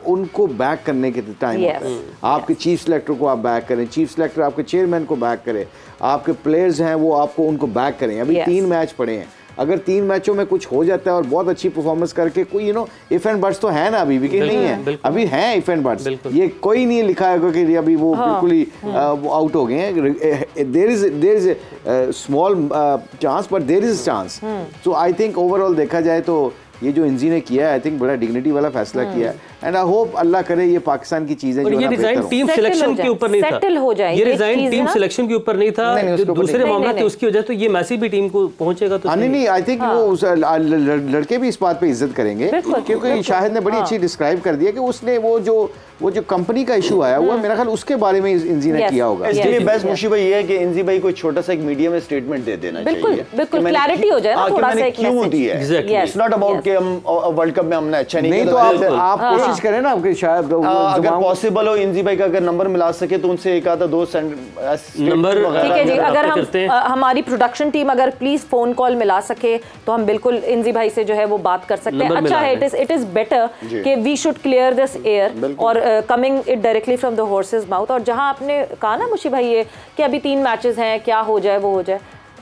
उनको बैक करने के टाइम होता है। आपके चीफ सिलेक्टर को आप बैक करें, चीफ सिलेक्टर आपके चेयरमैन को बैक करे, आपके प्लेयर्स हैं वो आपको उनको बैक करें। अभी 3 मैच पड़े हैं, अगर 3 मैचों में कुछ हो जाता है और बहुत अच्छी परफॉर्मेंस करके कोई इफ एंड बट्स तो है ना, अभी विकेट नहीं है, अभी है इफ एंड बट्स, ये कोई नहीं लिखा है कि अभी वो बिल्कुल ही आउट हो गए हैं। There is small chance but there is chance. So I think overall देखा जाए तो ये जो इंजी ने किया है, आई थिंक बड़ा डिग्निटी वाला फैसला किया है, एंड आई होप अल्लाह करे ये पाकिस्तान की चीजें जो ये रिजाइन टीम सिलेक्शन के ऊपर नहीं था, ये रिजाइन टीम सिलेक्शन के ऊपर नहीं था, जो दूसरे मामला थे उसकी वजह, तो ये मैसेज भी टीम को पहुंचेगा तो नहीं, आई थिंक वो लड़के भी इस बात पे इज्जत करेंगे, क्योंकि शाहिद ने बड़ी अच्छी डिस्क्राइब कर दिया कि उसने वो जो कंपनी का इशू आया हुआ, मेरा ख्याल उसके बारे में इंजी ने किया होगा। इसके लिए बेस्ट मुशी भाई ये है कि इंजी भाई को छोटा सा एक मीडिया में स्टेटमेंट दे देना चाहिए, बिल्कुल क्लैरिटी हो जाए ना, थोड़ा सा क्यों दी है। इट्स नॉट अबाउट कि हम वर्ल्ड कप में हमने अच्छा नहीं किया, तो आप कोशिश करें ना, आपके शायद अगर पॉसिबल हो इंजी भाई का अगर नंबर मिला सके तो उनसे एक आधा 2 नंबर, ठीक है जी, अगर हम हमारी प्रोडक्शन टीम अगर प्लीज फोन कॉल मिला सके तो हम बिल्कुल इंजी भाई से जो है वो बात कर सकते हैं। अच्छा है, इट इज बेटर कि we should clear this air और coming it directly from the horse's mouth. और जहां आपने कहा ना मुशी भाई ये कि अभी 3 मैचेस हैं, क्या हो जाए वो हो जाए,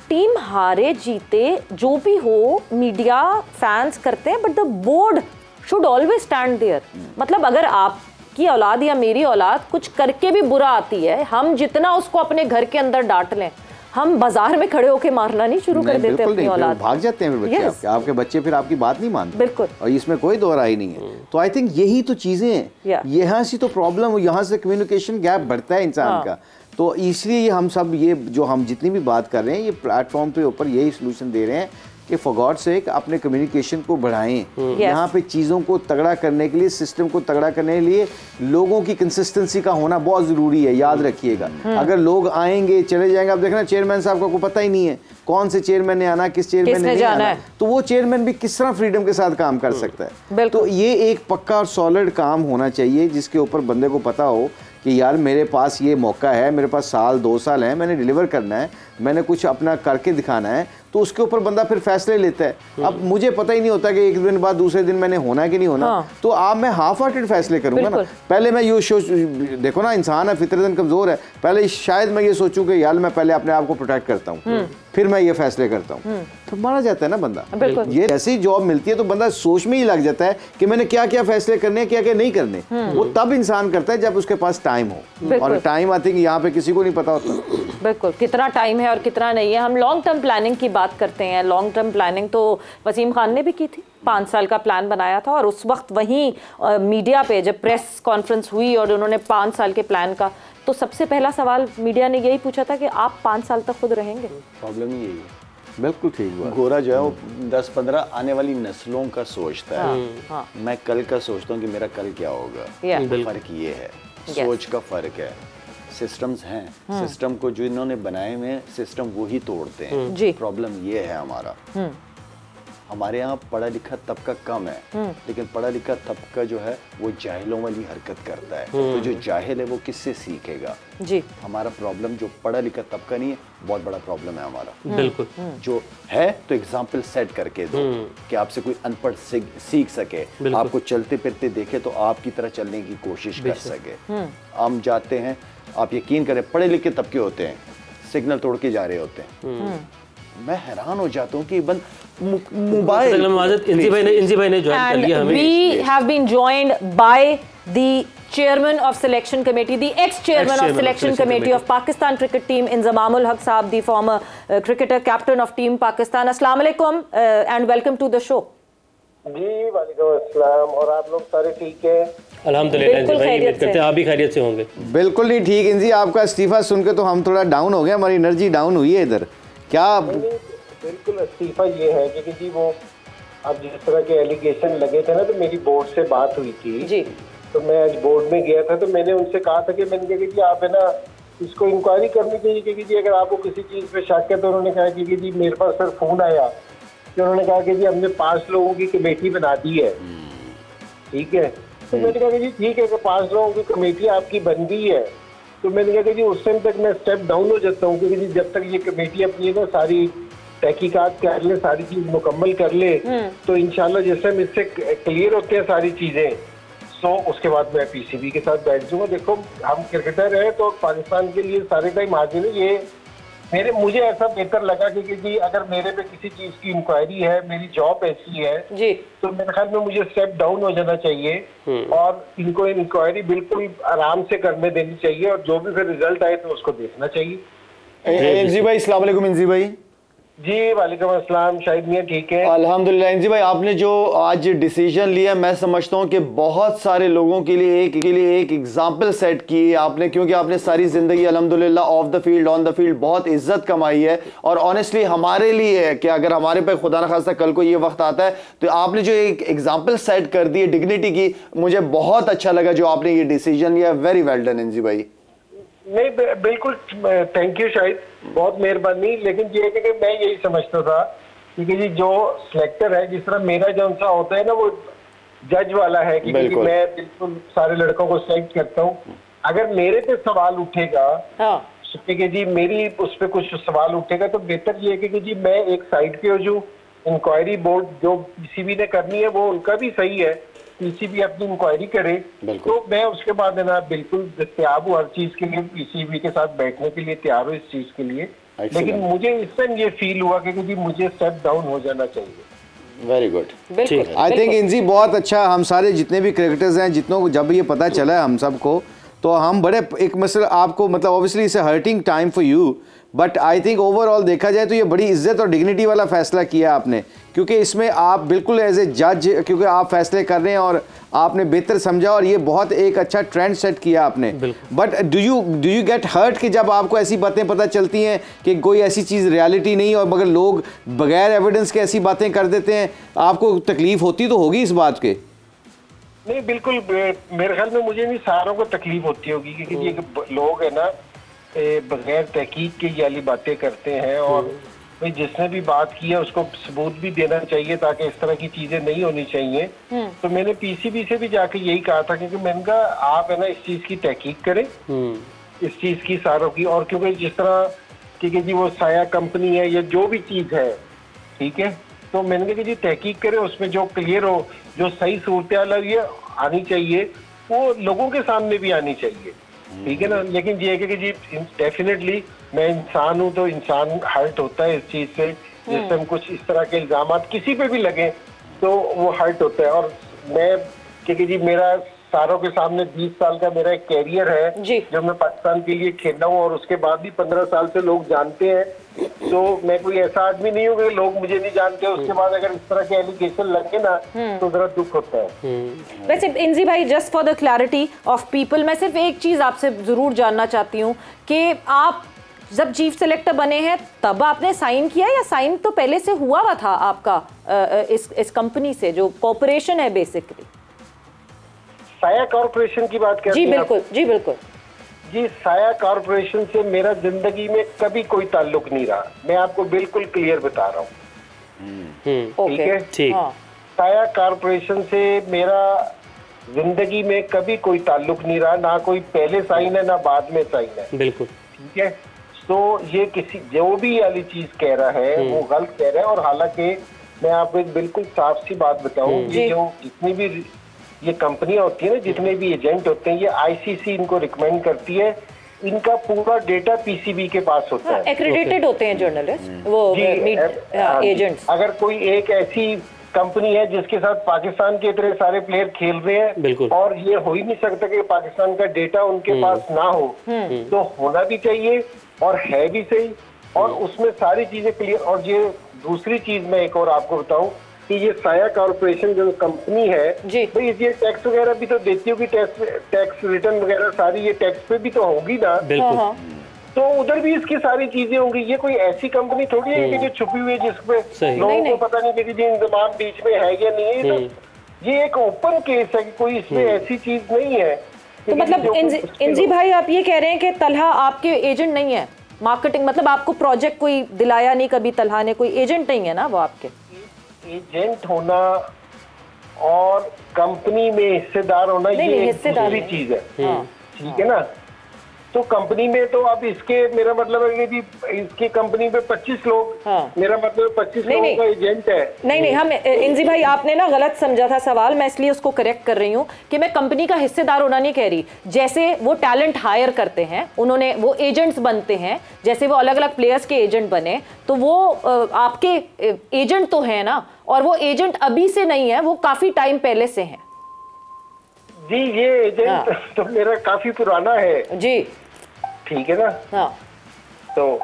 टीम हारे जीते जो भी हो, मीडिया फैंस करते हैं, but the board should always stand there. मतलब अगर आपकी औलाद या मेरी औलाद कुछ करके भी बुरा आती है, हम जितना उसको अपने घर के अंदर डांट लें, हम बाजार में खड़े होके मारना नहीं शुरू कर देते अपनी औलाद, भाग जाते हैं फिर बच्चे, आपके बच्चे फिर आपकी बात नहीं मानते। बिल्कुल, और इसमें कोई दो राय नहीं है। तो आई थिंक यही तो चीजें हैं, यहाँ से तो प्रॉब्लम, यहाँ से कम्युनिकेशन गैप बढ़ता है इंसान का। तो इसलिए हम सब ये जो हम जितनी भी बात कर रहे हैं, ये प्लेटफॉर्म पे ऊपर यही सोल्यूशन दे रहे हैं कि फॉर गॉड सेक अपने कम्युनिकेशन को बढ़ाएं। यहाँ पे चीज़ों को तगड़ा करने के लिए, सिस्टम को तगड़ा करने के लिए लोगों की कंसिस्टेंसी का होना बहुत ज़रूरी है, याद रखिएगा। अगर लोग आएंगे चले जाएंगे, अब देखना चेयरमैन साहब को पता ही नहीं है कौन से चेयरमैन ने आना, किस चेयरमैन ने नहीं आना, तो वो चेयरमैन भी किस तरह फ्रीडम के साथ काम कर सकता है। तो ये एक पक्का और सॉलिड काम होना चाहिए जिसके ऊपर बंदे को पता हो कि यार मेरे पास ये मौका है, मेरे पास 1-2 साल है, मैंने डिलीवर करना है, मैंने कुछ अपना करके दिखाना है, तो उसके ऊपर बंदा फिर फैसले लेता है। अब मुझे पता ही नहीं होता कि एक दिन बाद दूसरे दिन मैंने होना कि नहीं होना, तो आप मैं हाफ हार्टेड फैसले करूंगा ना। पहले मैं ये देखो ना, इंसान है, फितरतन कमजोर है, पहले शायद मैं ये सोचूं कि यार मैं पहले अपने आप को प्रोटेक्ट करता हूँ, फिर मैं ये फैसले करता हूँ, तो मारा जाता है ना बंदा। ये ऐसी ही जॉब मिलती है तो बंदा सोच में ही लग जाता है कि मैंने क्या क्या फैसले करने हैं, क्या क्या नहीं करने। वो तब इंसान करता है जब उसके पास टाइम हो, और टाइम आई थिंक यहाँ पे किसी को नहीं पता होता बिल्कुल कितना टाइम है और कितना नहीं है। हम लॉन्ग टर्म प्लानिंग की बात करते हैं, लॉन्ग टर्म प्लानिंग तो वसीम खान ने भी की थी, 5 साल का प्लान बनाया था, और उस वक्त वहीं मीडिया पे जब प्रेस कॉन्फ्रेंस हुई और उन्होंने 5 साल के प्लान का, तो सबसे पहला सवाल मीडिया ने यही पूछा था कि आप 5 साल तक खुद रहेंगे। प्रॉब्लम ही यही है। बिल्कुल ठीक बात। गोरा जो है वो 10-15 आने वाली नस्लों का सोचता है। मैं कल का सोचता हूँ कि मेरा कल क्या होगा। फर्क ये है। सोच का फर्क है। सिस्टम्स हैं, सिस्टम को जो इन्होंने बनाए हुए हैं सिस्टम वही तोड़ते हैं। प्रॉब्लम ये है हमारे यहाँ पढ़ा लिखा तबका कम है, लेकिन पढ़ा लिखा तबका जो है वो जाहिलों वाली हरकत करता है। तो जो जाहिल है वो किससे सीखेगा? जी। हमारा प्रॉब्लम जो पढ़ा लिखा तबका नहीं है, बहुत बड़ा प्रॉब्लम है हमारा। बिल्कुल। जो है तो एग्जाम्पल सेट करके दो कि आपसे कोई अनपढ़ सीख सके, आपको चलते फिरते देखे तो आपकी तरह चलने की कोशिश कर सके। हम जाते हैं, आप यकीन करें, पढ़े लिखे तबके होते हैं, सिग्नल तोड़ के जा रहे होते हैं। मैं हैरान हो जाता हूँ कि बंद मोबाइल। इंजी भाई ने ज्वाइन कर लिया हमें। We have been joined by the chairman of selection committee, the ex-chairman of selection committee of Pakistan cricket team, Inzamam ul Haq Saab, the former cricketer, captain of team Pakistan. Assalamu alaikum and welcome to the show. जी वालेकुम अस्सलाम। और आप लोग सारे ठीक हैं? अल्हम्दुलिल्लाह इंजी भाई, उम्मीद करते हैं आप भी खैरियत से होंगे। बिल्कुल नहीं ठीक इंजी, आपका इस्तीफा सुन के तो हम थोड़ा डाउन हो गए, हमारी एनर्जी डाउन हुई है इधर। क्या बिल्कुल इस्तीफा ये है कि जी वो अब जिस तरह के एलिगेशन लगे थे ना, तो मेरी बोर्ड से बात हुई थी जी। तो मैं आज बोर्ड में गया था, तो मैंने उनसे कहा था कि मैंने कहा कि जी आप है ना इसको इंक्वायरी करनी चाहिए कि जी अगर आपको किसी चीज़ पे शक है। तो उन्होंने कहा कि जी मेरे पास सर फोन आया कि उन्होंने कहा कि जी हमने 5 लोगों की कमेटी बना दी है, ठीक है। तो मैंने कहा कि जी ठीक है कि 5 लोगों की कमेटी आपकी बन गई है। तो मैंने कहा कि जी उस टाइम तक मैं स्टेप डाउन हो जाता हूँ, क्योंकि जब तक ये कमेटी अपनी ना सारी तहकीकात कर ले, सारी चीज मुकम्मल कर ले, तो इंशाल्लाह जैसे हम इससे क्लियर होते हैं सारी चीजें, तो उसके बाद मैं पीसीबी के साथ बैठ जाऊंगा। देखो हम क्रिकेटर हैं तो पाकिस्तान के लिए सारे टाइम हाजिर है। ये मुझे ऐसा बेहतर लगा कि जी अगर मेरे पे किसी चीज की इंक्वायरी है, मेरी जॉब ऐसी है जी, तो मेरे ख्याल में मुझे स्टेप डाउन हो जाना चाहिए और इनको इंक्वायरी बिल्कुल आराम से करने देनी चाहिए, और जो भी फिर रिजल्ट आए तो उसको देखना चाहिए। इंजी भाई अस्सलाम वालेकुम। इंजी भाई जी वालेकुम अस्सलाम। शाहिद मियां ठीक है? अल्हम्दुलिल्लाह। इंजी भाई आपने जो आज डिसीजन लिया, मैं समझता हूँ कि बहुत सारे लोगों के लिए एक एग्जाम्पल सेट की आपने, क्योंकि आपने सारी जिंदगी अल्हम्दुलिल्लाह of the field on the field बहुत इज्जत कमाई है। और ऑनेस्टली हमारे लिए है कि अगर हमारे पे खुदा न खास्ता कल को ये वक्त आता है, तो आपने जो एक एग्जाम्पल सेट कर दी है डिग्निटी की, मुझे बहुत अच्छा लगा जो आपने ये डिसीजन लिया। वेरी वेल डन इंजी भाई। नहीं बिल्कुल, थैंक यू शाहिद, बहुत मेहरबानी। लेकिन ये है कि मैं यही समझता था कि जी जो सिलेक्टर है, जिस तरह मेरा जो सा होता है ना, वो जज वाला है कि मैं बिल्कुल सारे लड़कों को सिलेक्ट करता हूँ। अगर मेरे पे सवाल उठेगा कि जी मेरी उस पर कुछ सवाल उठेगा, तो बेहतर ये है कि जी मैं एक साइड पे हो जाऊँ। इंक्वायरी बोर्ड जो पीसीबी ने करनी है वो उनका भी सही है, पीसीबी अपनी इंक्वायरी करे, तो मैं उसके बाद है ना बिल्कुल दस्तयाब हूँ हर चीज के लिए, पीसीबी के साथ बैठने के लिए तैयार हूँ इस चीज के लिए। लेकिन मुझे इस टाइम ये फील हुआ कि जी मुझे स्टेप डाउन हो जाना चाहिए। Very good. आई थिंक इंजी बहुत अच्छा, हम सारे जितने भी क्रिकेटर्स हैं, जितनों को जब ये पता चला है हम सबको, तो हम बड़े एक मसला आपको मतलब obviously it's a hurting time for you, but I think overall देखा जाए तो ये बड़ी इज्जत और डिग्निटी वाला फैसला किया आपने, क्योंकि इसमें आप बिल्कुल एज ए जज, क्योंकि आप फैसले कर रहे हैं और आपने बेहतर समझा, और ये बहुत एक अच्छा ट्रेंड सेट किया आपने। But do you get hurt कि जब आपको ऐसी बातें पता चलती हैं कि कोई ऐसी चीज़ रियलिटी नहीं, और मगर लोग बगैर एविडेंस के ऐसी बातें कर देते हैं, आपको तकलीफ होती तो होगी इस बात के? नहीं बिल्कुल, मेरे ख्याल में मुझे नहीं, सारों को तकलीफ होती होगी, क्योंकि ये लोग है ना बगैर तहकीक के ये वाली बातें करते हैं, और भाई जिसने भी बात की है उसको सबूत भी देना चाहिए, ताकि इस तरह की चीजें नहीं होनी चाहिए। तो मैंने पीसीबी से भी जाके यही कहा था, क्योंकि मैंने कहा आप है ना इस चीज की तहकीक करें, इस चीज की सारों की, और क्योंकि जिस तरह कि जी वो साया कंपनी है या जो भी चीज है, ठीक है, तो मैंने कहा कि जी तहकीक करें, उसमें जो क्लियर हो, जो सही सूरत ये आनी चाहिए, वो लोगों के सामने भी आनी चाहिए, ठीक है ना। लेकिन ये है कि जी डेफिनेटली मैं इंसान हूँ, तो इंसान हर्ट होता है इस चीज से, जिससे हम कुछ इस तरह के इल्जाम किसी पे भी लगे तो वो हर्ट होता है। और मैं क्योंकि जी मेरा सारों के सामने 20 साल का मेरा एक कैरियर है जो मैं पाकिस्तान के लिए खेला हूँ, और उसके बाद भी 15 साल से लोग जानते हैं, तो मैं कोई ऐसा आदमी नहीं हूँ कि लोग मुझे नहीं जानते। उसके बाद अगर इस तरह के एलिगेशन लगे ना तो जरा दुख होता है। वैसे इंजी भाई, just for the clarity of people, मैं सिर्फ एक चीज आपसे जरूर जानना चाहती हूँ कि आप जब चीफ सेलेक्टर बने हैं तब आपने साइन किया, या साइन तो पहले से हुआ था आपका इस कंपनी से, जो कॉर्पोरेशन है बेसिकली? साया कॉर्पोरेशन की बात कर जी बिल्कुल, जी बिल्कुल जी। साया कॉर्पोरेशन से मेरा जिंदगी में कभी कोई ताल्लुक नहीं रहा, मैं आपको बिल्कुल क्लियर बता रहा हूँ। ठीक है, ठीक। साया कॉर्पोरेशन से मेरा जिंदगी में कभी कोई ताल्लुक नहीं रहा, ना कोई पहले साइन है ना बाद में साइन है। बिल्कुल ठीक है, तो ये किसी जो भी वाली चीज कह रहा है वो गलत कह रहा है। और हालांकि मैं आपको एक बिल्कुल साफ सी बात बताऊं, ये जो जितनी भी ये कंपनियां होती है ना, जितने भी एजेंट होते हैं, ये आईसीसी इनको रिकमेंड करती है, इनका पूरा डेटा पीसीबी के पास होता है, एक्रेडिटेड होते हैं जर्नलिस्ट वो एजेंट्स। अगर कोई एक ऐसी कंपनी है जिसके साथ पाकिस्तान के इतने सारे प्लेयर खेल रहे हैं और ये हो ही नहीं सकता कि पाकिस्तान का डेटा उनके पास ना हो, तो होना भी चाहिए और है भी सही, और उसमें सारी चीजें क्लियर। और ये दूसरी चीज मैं एक और आपको बताऊं कि ये साया कॉर्पोरेशन जो कंपनी है भाई, ये टैक्स वगैरह भी तो देती होगी, टैक्स रिटर्न वगैरह सारी ये टैक्स पे भी तो होगी ना, तो उधर भी इसकी सारी चीजें होंगी। ये कोई ऐसी कंपनी थोड़ी है कि जो छुपी हुई है जिसपे लोगों को पता नहीं कि जी इंतजाम बीच में है या नहीं है। तो ये एक ओपन केस है कि कोई इसमें ऐसी चीज नहीं है। तो मतलब इंजी भाई आप ये कह रहे हैं कि तलहा आपके एजेंट नहीं है, मार्केटिंग मतलब आपको प्रोजेक्ट कोई दिलाया नहीं कभी तलहा ने, कोई एजेंट नहीं है ना वो आपके? एजेंट होना और कंपनी में हिस्सेदार होना ये दूसरी चीज है। ठीक है ना, तो कंपनी में तो अब इसके मेरा मतलब है कि इसकी कंपनी में 25 लोग, मेरा मतलब 25 लोगों का एजेंट है। नहीं हम इंजी भाई आपने ना गलत समझा था सवाल, मैं इसलिए उसको करेक्ट कर रही हूँ कि मैं कंपनी का हिस्सेदार होना नहीं कह रही। जैसे वो टैलेंट हायर करते हैं, उन्होंने वो एजेंट्स बनते हैं, जैसे वो अलग अलग प्लेयर्स के एजेंट बने, तो वो आपके एजेंट तो है ना, और वो एजेंट अभी से नहीं है, वो काफी टाइम पहले से है। जी ये एजेंट तो मेरा काफी पुराना है जी, ठीक है ना। तो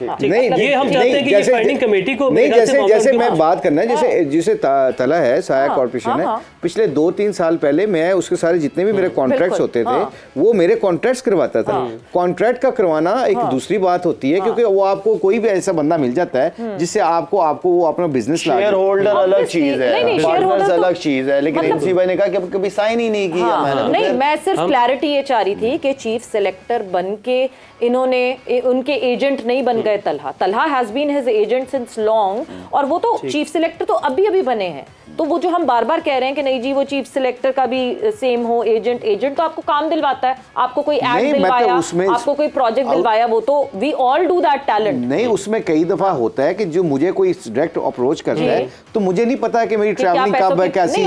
नहीं ये हम चाहते हैं कि ये फाइंडिंग कमेटी को नहीं, जैसे मैं बात करना है, जैसे तला है साया कॉर्पोरेशन है, पिछले 2-3 साल पहले मैं उसके सारे जितने भी मेरे कॉन्ट्रैक्ट्स होते थे वो मेरे कॉन्ट्रैक्ट्स करवाता था। कॉन्ट्रैक्ट का करवाना एक दूसरी बात होती है, क्योंकि वो आपको कोई भी ऐसा बंदा मिल जाता है जिससे आपको वो अपना बिजनेस, शेयर होल्डर अलग चीज है, पार्टनर्स अलग चीज है, लेकिन एनसी भाई ने कहा कि कभी साइन ही नहीं किया। नहीं, मैं सिर्फ क्लैरिटी ये चाह रही थी कि चीफ सिलेक्टर बन के इन्होंने उनके एजेंट नहीं बन गए Talha has been his agent since long, और वो तो चीफ सिलेक्टर तो अभी बने हैं। तो वो जो हम बार बार कह रहे हैं कि नहीं जी वो चीफ सिलेक्टर का भी सेम हो, एजेंट तो आपको काम दिलवाता है, आपको कोई एड दिलवाया, आपको कोई प्रोजेक्ट दिलवाया, वो तो we all do that talent. नहीं, उसमें कई दफा होता है कि जो मुझे कोई डायरेक्ट अप्रोच करता है तो मुझे नहीं पता है कि मेरी ट्रैवलिंग कब है, कैसे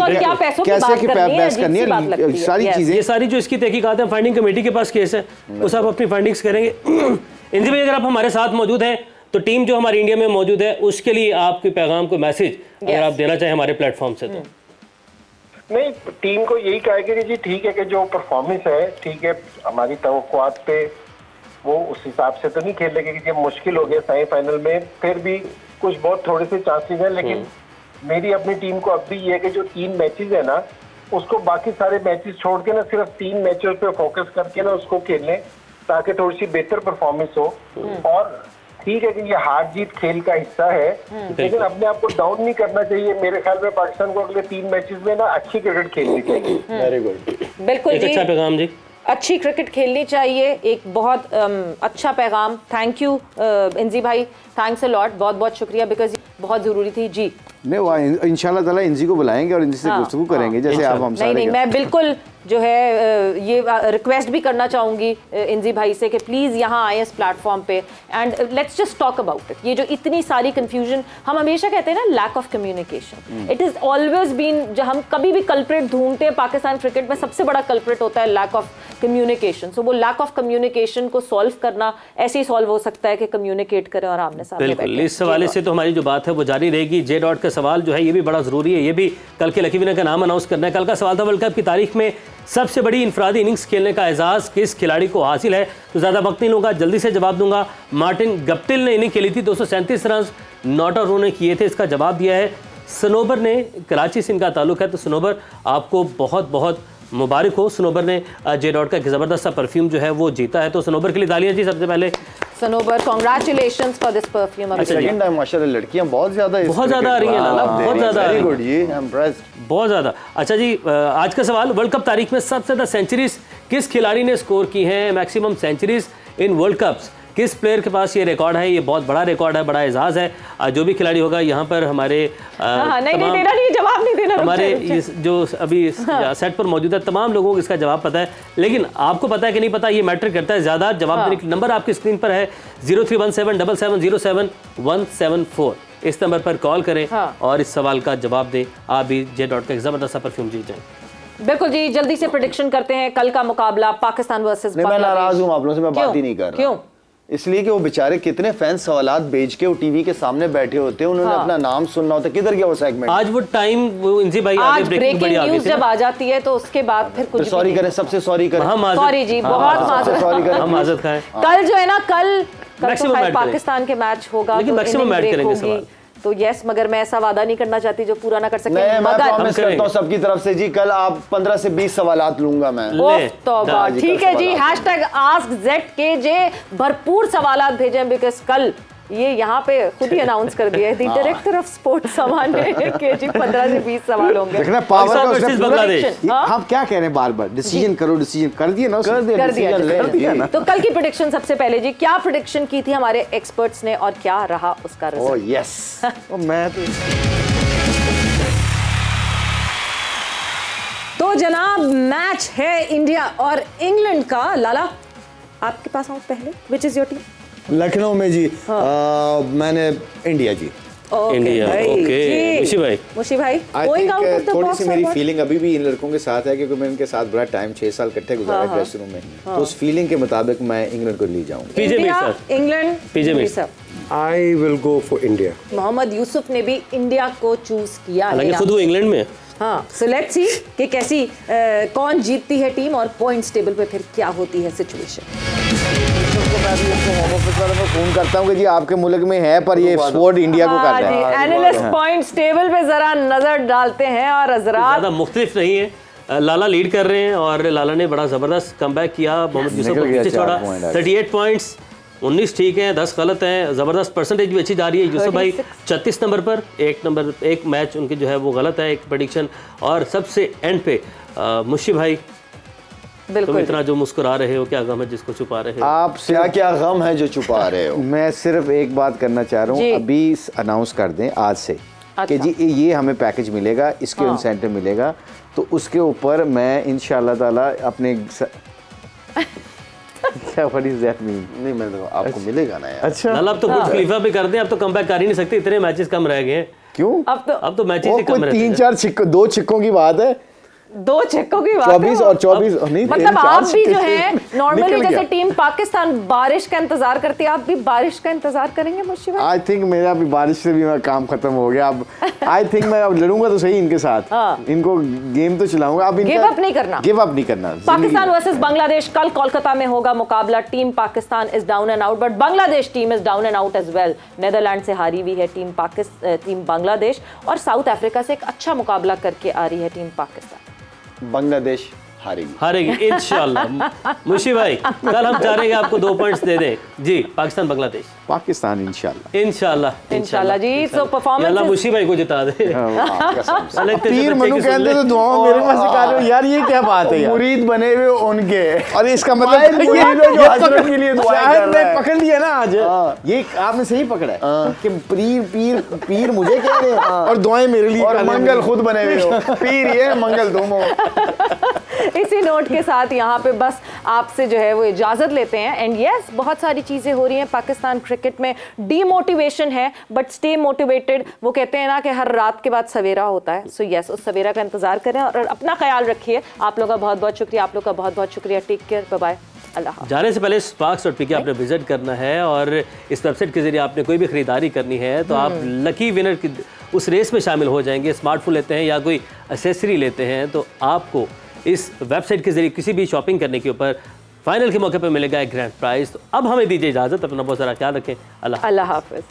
करनी है, सारी चीजें, ये सारी जो इसकी तहकीकात है फाइंडिंग कमेटी के पास केस है, उस आप अपनी फाइंडिंग्स करेंगे। इंजी भाई अगर आप हमारे साथ मौजूद हैं तो टीम जो हमारी इंडिया में मौजूद है उसके लिए आपके पैगाम को मैसेज अगर आप देना चाहें हमारे प्लेटफॉर्म से तो। नहीं, टीम को यही कहेगा कि जी ठीक है कि जो परफॉर्मेंस है ठीक है, हमारी तवक्कुआत पे वो उस हिसाब से तो नहीं खेल लेंगे कि जब मुश्किल हो गया सेमीफाइनल में, फिर भी कुछ बहुत थोड़े से चांसेस हैं, लेकिन मेरी अपनी टीम को अब भी ये है कि जो 3 मैचेस है ना उसको बाकी सारे मैचेस छोड़ के ना सिर्फ 3 मैचेस पे फोकस करके ना उसको खेलें ताकि थोड़ी सी बेहतर परफॉर्मेंस हो। और ठीक है कि ये हार जीत खेल का हिस्सा है, लेकिन अपने आप को डाउन नहीं करना चाहिए। मेरे ख्याल में पाकिस्तान को अगले 3 मैचेस में ना अच्छी क्रिकेट खेलनी चाहिए। वेरी गुड, बिल्कुल जी, अच्छा पैगाम जी, अच्छी क्रिकेट खेलनी चाहिए, एक बहुत अच्छा पैगाम। थैंक यू इंजी भाई, थैंक्स अ लॉट, बहुत बहुत शुक्रिया, बिकॉज बहुत जरूरी थी जी। नहीं, इंशाल्लाह ताला इंजी को बुलाएंगे और इनसे गुफ्तगू करेंगे जैसे आप हम सारे। नहीं, मैं बिल्कुल जो है ये रिक्वेस्ट भी करना चाहूँगी इंजी भाई से कि प्लीज़ यहाँ आए इस प्लेटफॉर्म पे and let's just talk about it. ये जो इतनी सारी कन्फ्यूजन, हम हमेशा कहते हैं ना lack of communication, it is always been, जब हम कभी भी कल्प्रिट ढूंढते हैं पाकिस्तान क्रिकेट में सबसे बड़ा कल्प्रिट होता है लैक ऑफ कम्युनिकेशन। सो वो लैक ऑफ कम्युनिकेशन को सॉल्व करना ऐसे ही सॉल्व हो सकता है कि कम्युनिकेट करें और आमने सामने बैठें। बिल्कुल, इस हवाले से तो हमारी जो बात है वो जारी रहेगी। जे डॉट का सवाल जो है ये भी बड़ा ज़रूरी है, ये भी कल के लकी विनर का नाम अनाउंस करना है। कल का सवाल था वर्ल्ड कप की तारीख में सबसे बड़ी इनफरादी इनिंग्स खेलने का एजाज़ किस खिलाड़ी को हासिल है? तो ज़्यादा वक्त नहीं लूँगा, जल्दी से जवाब दूंगा। मार्टिन गप्टिल ने इनिंग खेली थी, 237 रन नॉट आउट उन्होंने किए थे। इसका जवाब दिया है सनोबर ने, कराची से इनका ताल्लुक है। तो सनोबर आपको बहुत बहुत मुबारक हो, सनोबर ने जे डॉट का एक ज़बरदस्त सा परफ्यूम जो है वो जीता है। तो सनोबर के लिए तालियां जी सबसे पहले। Sanobar, congratulations for this perfume. Second time माशाल्लाह लड़कियां बहुत ज्यादा आ रही हैं लाला, बहुत ज्यादा। वेरी गुड, ये आई एम इम्प्रेस्ड, बहुत ज्यादा। अच्छा जी, आज का सवाल, वर्ल्ड कप तारीख में सबसे ज्यादा सेंचुरीज किस खिलाड़ी ने स्कोर की हैं? Maximum centuries in world cups, किस प्लेयर के पास ये रिकॉर्ड है? ये बहुत बड़ा रिकॉर्ड है, बड़ा एजाज है। जो भी खिलाड़ी होगा यहाँ पर हमारे जवाब नहीं देना, हमारे जो अभी सेट पर मौजूद है तमाम लोगों को इसका जवाब पता है, लेकिन आपको पता है कि नहीं पता, ये मैटर करता है ज़्यादा। जवाब देने के नंबर आपकी स्क्रीन पर है 031777077174। इस नंबर पर कॉल करें और इस सवाल का जवाब दें। आप भी J.Dot का एक जबरदस्त परफ्यूम जीत जाएं। बिल्कुल जी, जल्दी से प्रेडिक्शन करते हैं कल का मुकाबला पाकिस्तान वर्सेस बांग्लादेश। मैं नाराज हूँ आप लोगों से, मैं बात ही नहीं कर रहा। क्यों? इसलिए कि वो बेचारे कितने फैंस सवालात भेज के वो टीवी के सामने बैठे होते हैं, उन्होंने अपना नाम सुनना होता है। किधर गया वो सेगमेंट? आज वो टाइम, वो इंजी भाई आज ब्रेकिंग न्यूज जब आ जाती है तो उसके बाद फिर कुछ सॉरी करें, सबसे सॉरी करें, सॉरी जी, बहुत माजरत, सॉरी करें, हम माजरत खाएं। कल जो है ना, कल मैक्सिमम तो पाकिस्तान के मैच होगा, लेकिन मैक्सिमम ऐड करेंगे सवाल तो यस, मगर मैं ऐसा वादा नहीं करना चाहती जो पूरा ना कर सके। मैं प्रॉमिस करता हूं सबकी तरफ से जी, कल आप 15 से 20 सवालात लूंगा मैं। ठीक है जी, #AskZKJ भरपूर सवालात भेजें, बिकॉज कल ये यहाँ पे खुद ही अनाउंस कर दिया है डायरेक्टर ऑफ स्पोर्ट्स सामान के जी 15 से 20 सवाल होंगे। देखना पावर का उसने बांग्लादेश। हम क्या कह रहे हैं बार बार, डिसीजन करो, डिसीजन कर दिया ना, कर दिया ना। तो कल की प्रेडिक्शन सबसे पहले जी, क्या प्रेडिक्शन की थी हमारे एक्सपर्ट्स ने और क्या रहा उसका रिजल्ट? ओह यस, मैं तो जनाब मैच है इंडिया और इंग्लैंड का। लाला आपके पास आऊं पहले, which is your team? Lucknow में जी मैंने इंडिया जी। India, okay. मुशी भाई थोड़ी सी मेरी फीलिंग अभी भी इन लड़कों के साथ है, क्योंकि मैंने इनके साथ बड़ा टाइम 6 साल इकट्ठे गुजारा ड्रेसिंग रूम में, तो उस फीलिंग के मुताबिक मैं इंग्लैंड को ले जाऊंगा। England, PJ I will go for India. Mohammad Yusuf ने भी इंडिया को चूज किया, हालांकि खुद वो इंग्लैंड में। हाँ, सो लेट्स सी कि कैसी कौन जीतती है टीम और पॉइंट्स टेबल पे फिर क्या होती है सिचुएशन। मैं भी इसको होम ऑफिस वालों को फोन करता हूँ कि जी आपके मुल्क में है, पर ये स्क्वाड इंडिया को कर रहा है। एनालिस्ट पॉइंट्स टेबल पे जरा नजर डालते हैं और हजरात ज़्यादा मुख्तलिफ नहीं है। लाला लीड कर रहे हैं और लाला ने बड़ा ज़बरदस्त कमबैक किया, मोहम्मद यूसुफ को पीछे छोड़ा। 38 पॉइंट्स, 19 ठीक हैं, 10 गलत हैं। ज़बरदस्त परसेंटेज भी अच्छी जा रही है। यूसुफ भाई 36 नंबर पर, एक मैच उनके जो है वो गलत है, एक प्रेडिक्शन। और सबसे एंड पे मुशी भाई, तुम इतना जो मुस्कुरा रहे हो, क्या गम है जिसको छुपा रहे हो? आप क्या गम है जो छुपा रहे हो? मैं सिर्फ एक बात करना चाह रहा हूँ, अभी अनाउंस कर दें आज से कि जी ये हमें पैकेज मिलेगा, इसके इंसेंटिव मिलेगा, तो उसके ऊपर मैं इंशाल्लाह ताला अपने क्या व्हाट इज दैट मीन? नहीं, मैं तो आपको मिलेगा ना यार। अच्छा लाला, अब तो बुर्ज खलीफा भी कर दें, अब तो कमबैक कर ही नहीं सकते, इतने मैचेस कम रह गए हैं। क्यों? अब तो मैचेस ही कम रहते हैं। 3-4 2 छिक्कों की बात है, 2 छक्कों की बात 24 और 24 नहीं, मतलब आप भी जो है नॉर्मली जैसे टीम पाकिस्तान बारिश का इंतजार करती है, आप भी बारिश का इंतजार करेंगे मुश्किल? आई थिंक मेरा भी बारिश से भी मेरा काम खत्म हो गया। अब आई थिंक मैं अब लड़ूंगा तो सही इनके साथ, इनको गेम तो चलाऊंगा। अब गिव अप नहीं करना, गिव अप नहीं करना। पाकिस्तान वर्सेस बांग्लादेश कल कोलकाता में होगा मुकाबला। Team Pakistan is down and out, but Bangladesh team is down and out as well. Netherland से हारी हुई है टीम बांग्लादेश और साउथ अफ्रीका से एक अच्छा मुकाबला करके आ रही है टीम पाकिस्तान। बांग्लादेश हारेगी इंशाल्लाह। मुशी भाई, कल हम चाह रहे हैं आपको 2 पॉइंट्स दे दें जी। पाकिस्तान बांग्लादेश, पाकिस्तान इंशाल्लाह जी। सो परफॉर्मेंस मुशी भाई को जिता दे। पीर मनु कहते तो दुआओं मेरे पास सिखा रहे हो यार, ये क्या बात है यार? मुरीद बने हुए उनके, और इसका मतलब के लिए मैं पकड़ लिया ना आज, ये आपने सही पकड़ा है कि पीर मुझे कह रहे हैं और दुआएं मेरे लिए, और मंगल खुद बने हुए हो। पीर ये, मंगल तुम हो। इसी नोट के साथ यहाँ पे बस आपसे जो है वो इजाजत लेते हैं। एंड यस, बहुत सारी चीजें हो रही हैं पाकिस्तान क्रिकेट में। डीमोटिवेशन है बट स्टे मोटिवेटेड। वो कहते हैं ना कि हर रात के बाद सवेरा होता है। सो यस, उस सवेरा का इंतजार करें और अपना ख्याल रखिए। आप लोगों का बहुत बहुत शुक्रिया, आप लोग का बहुत बहुत शुक्रिया। टेक केयर, बाय बाय, अल्लाह। जाने से पहले sparks.pk आपने विजिट करना है और इस वेबसाइट के जरिए आपने कोई भी खरीदारी करनी है तो आप लकी विनर की उस रेस में शामिल हो जाएंगे। स्मार्टफोन लेते हैं या कोई एक्सेसरी लेते हैं तो आपको इस वेबसाइट के जरिए किसी भी शॉपिंग करने के ऊपर फाइनल के मौके पर मिलेगा एक ग्रैंड प्राइज। तो अब हमें दीजिए इजाज़त, अपना बहुत सारा ख्याल रखें। अल्लाह हाफ़िज़।